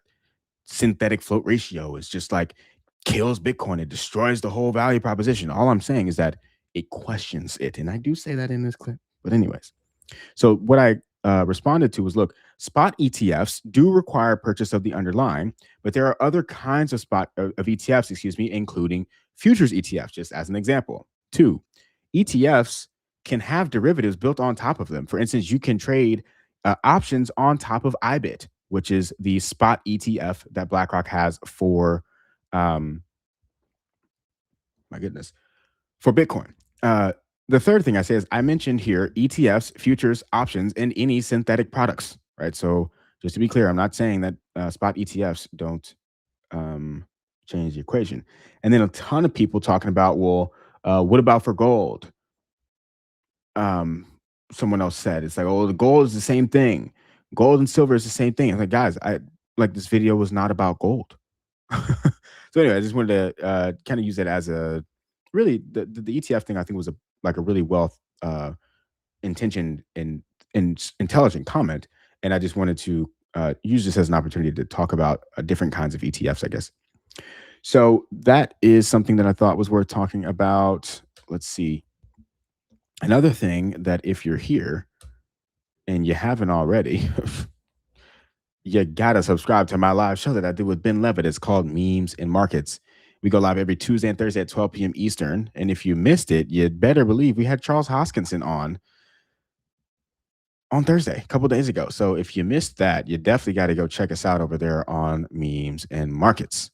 synthetic float ratio is just like kills Bitcoin. It destroys the whole value proposition. All I'm saying is that it questions it. And I do say that in this clip. But anyways, so what I responded to was, look, spot ETFs do require purchase of the underlying, but there are other kinds of ETFs, including futures ETFs, just as an example. 2, ETFs can have derivatives built on top of them. For instance, you can trade options on top of IBIT, which is the spot ETF that BlackRock has for, my goodness, for Bitcoin. The third thing I say is I mentioned here ETFs, futures, options, and any synthetic products, right? So just to be clear, I'm not saying that spot ETFs don't change the equation. And then a ton of people talking about, well, what about for gold? Someone else said, it's like, oh, the gold is the same thing. Gold and silver is the same thing. I'm like, guys, this video was not about gold. So anyway, I just wanted to kind of use it as a really the ETF thing. I think was a really well intentioned and intelligent comment, and I just wanted to use this as an opportunity to talk about different kinds of ETFs, I guess. So that is something that I thought was worth talking about. Let's see. Another thing that if you're here and you haven't already, you gotta subscribe to my live show that I do with Ben Levitt. It's called Memes and Markets. We go live every Tuesday and Thursday at 12 p.m. Eastern. And if you missed it, you'd better believe we had Charles Hoskinson on Thursday, a couple days ago. So if you missed that, you definitely got to go check us out over there on Memes and Markets.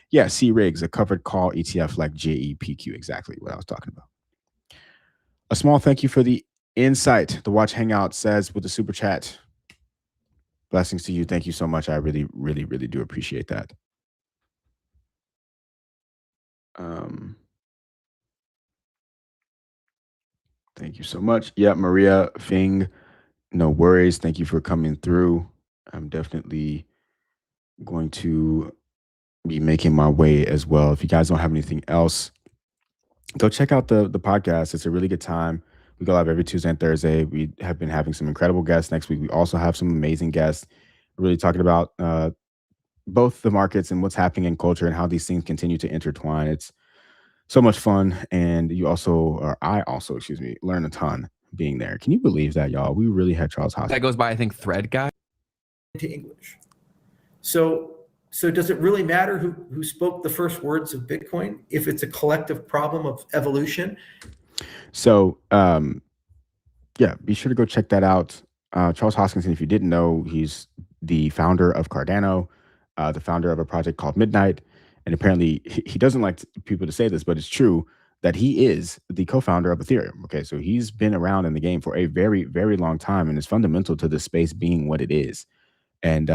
Yeah, C-Rigs, a covered call ETF like JEPQ, exactly what I was talking about. A small thank you for the insight. The Watch Hangout says with the super chat. Blessings to you. Thank you so much. I really, really, really do appreciate that. Thank you so much. Yeah, Maria Fing, no worries. Thank you for coming through. I'm definitely going to be making my way as well. If you guys don't have anything else, go check out the podcast. It's a really good time. We go live every Tuesday and Thursday. We have been having some incredible guests. Next week, we also have some amazing guests. Really talking about both the markets and what's happening in culture and how these things continue to intertwine. It's so much fun, and I also, learn a ton. being there. Can you believe that, y'all? We really had Charles Hoskins. That goes by, I think, Thread Guy. To English. So does it really matter who spoke the first words of Bitcoin if it's a collective problem of evolution? So, yeah, be sure to go check that out. Charles Hoskinson, if you didn't know, he's the founder of Cardano, the founder of a project called Midnight. And apparently he doesn't like people to say this, but it's true that he is the co-founder of Ethereum. Okay, so he's been around in the game for a very, very long time and is fundamental to this space being what it is. And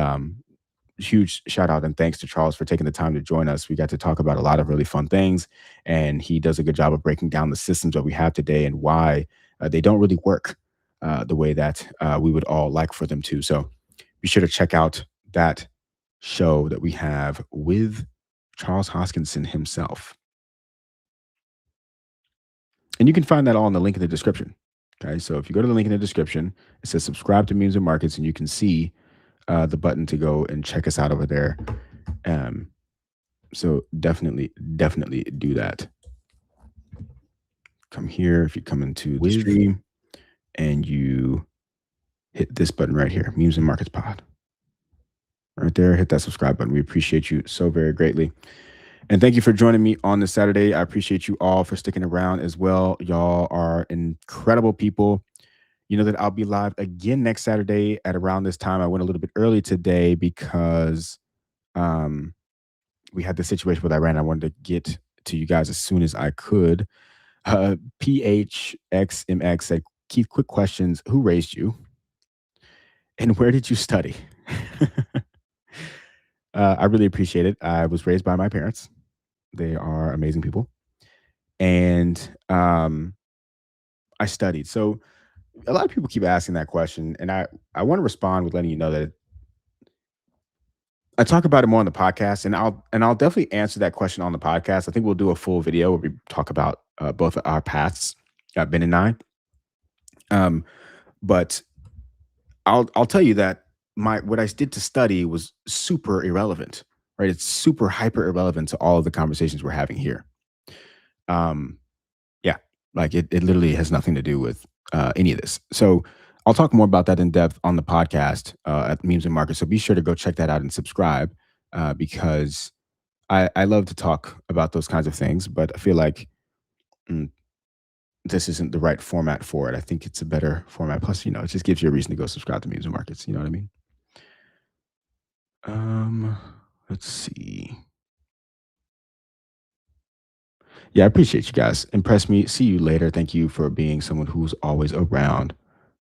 huge shout out and thanks to Charles for taking the time to join us. We got to talk about a lot of really fun things, and he does a good job of breaking down the systems that we have today and why they don't really work the way that we would all like for them to. So be sure to check out that show that we have with Charles Hoskinson himself. And you can find that all in the link in the description. Okay, so if you go to the link in the description, it says subscribe to Memes and Markets, and you can see the button to go and check us out over there. So definitely do that. Come here if you come into the stream and you hit this button right here, Memes and Markets Pod. Right there, hit that subscribe button. We appreciate you so very greatly. And thank you for joining me on this Saturday. I appreciate you all for sticking around as well. Y'all are incredible people. You know that I'll be live again next Saturday at around this time. I went a little bit early today because we had the situation with Iran. I wanted to get to you guys as soon as I could. PHXMX said, Keith, quick questions. Who raised you? And where did you study? I really appreciate it. I was raised by my parents. They are amazing people. And I studied. So a lot of people keep asking that question. And I want to respond with letting you know that I talk about it more on the podcast. And I'll definitely answer that question on the podcast. I think we'll do a full video where we talk about both our paths, Ben and I. But I'll tell you that what I did to study was super irrelevant, right? It's super hyper irrelevant to all of the conversations we're having here. Yeah, like it literally has nothing to do with any of this. So I'll talk more about that in depth on the podcast at Memes and Markets. So be sure to go check that out and subscribe because I love to talk about those kinds of things, but I feel like this isn't the right format for it. I think it's a better format. Plus, it just gives you a reason to go subscribe to Memes and Markets. You know what I mean? Let's see. Yeah, I appreciate you guys. Impress me. See you later. Thank you for being someone who's always around.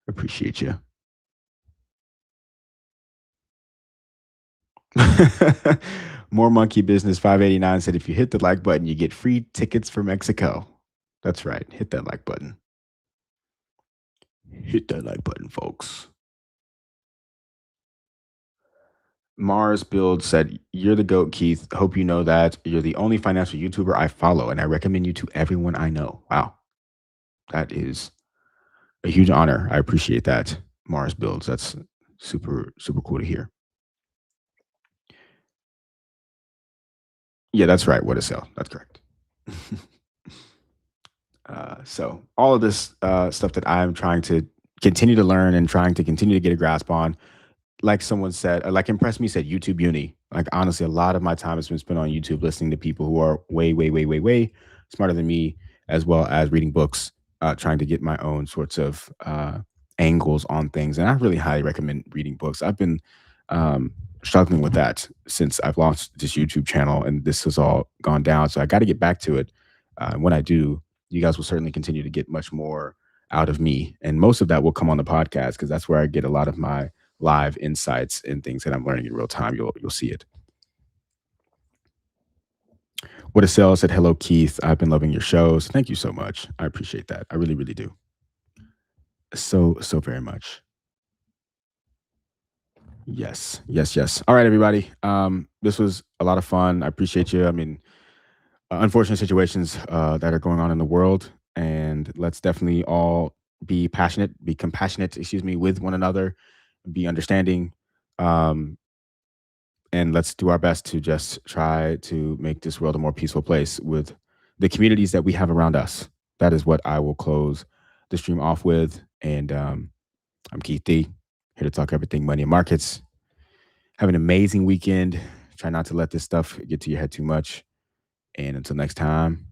Appreciate you. More Monkey Business 589 said, if you hit the like button, you get free tickets for Mexico. That's right. Hit that like button. Hit that like button, folks. Mars Build said, you're the GOAT, Keith. Hope you know that. You're the only financial YouTuber I follow, and I recommend you to everyone I know. Wow. That is a huge honor. I appreciate that, Mars Builds. That's super, super cool to hear. Yeah, that's right. What a sale. That's correct. So all of this stuff that I'm trying to continue to learn and trying to continue to get a grasp on, like someone said, like Impress Me said, YouTube Uni. Like, honestly, a lot of my time has been spent on YouTube listening to people who are way, way, way, way, way smarter than me, as well as reading books, trying to get my own sorts of angles on things. And I really highly recommend reading books. I've been struggling with that since I've launched this YouTube channel and this has all gone down. So I got to get back to it. When I do, you guys will certainly continue to get much more out of me. And most of that will come on the podcast because that's where I get a lot of my live insights and things that I'm learning in real time. You'll see it. What a sale said, hello, Keith. I've been loving your shows. Thank you so much. I appreciate that. I really, really do. So very much. Yes. All right, everybody. This was a lot of fun. I appreciate you. I mean, unfortunate situations that are going on in the world, and let's definitely all be compassionate, with one another, be understanding, and let's do our best to just try to make this world a more peaceful place with the communities that we have around us. That is what I will close the stream off with. And I'm Keith D, here to talk everything money and markets. Have an amazing weekend. Try not to let this stuff get to your head too much. And until next time,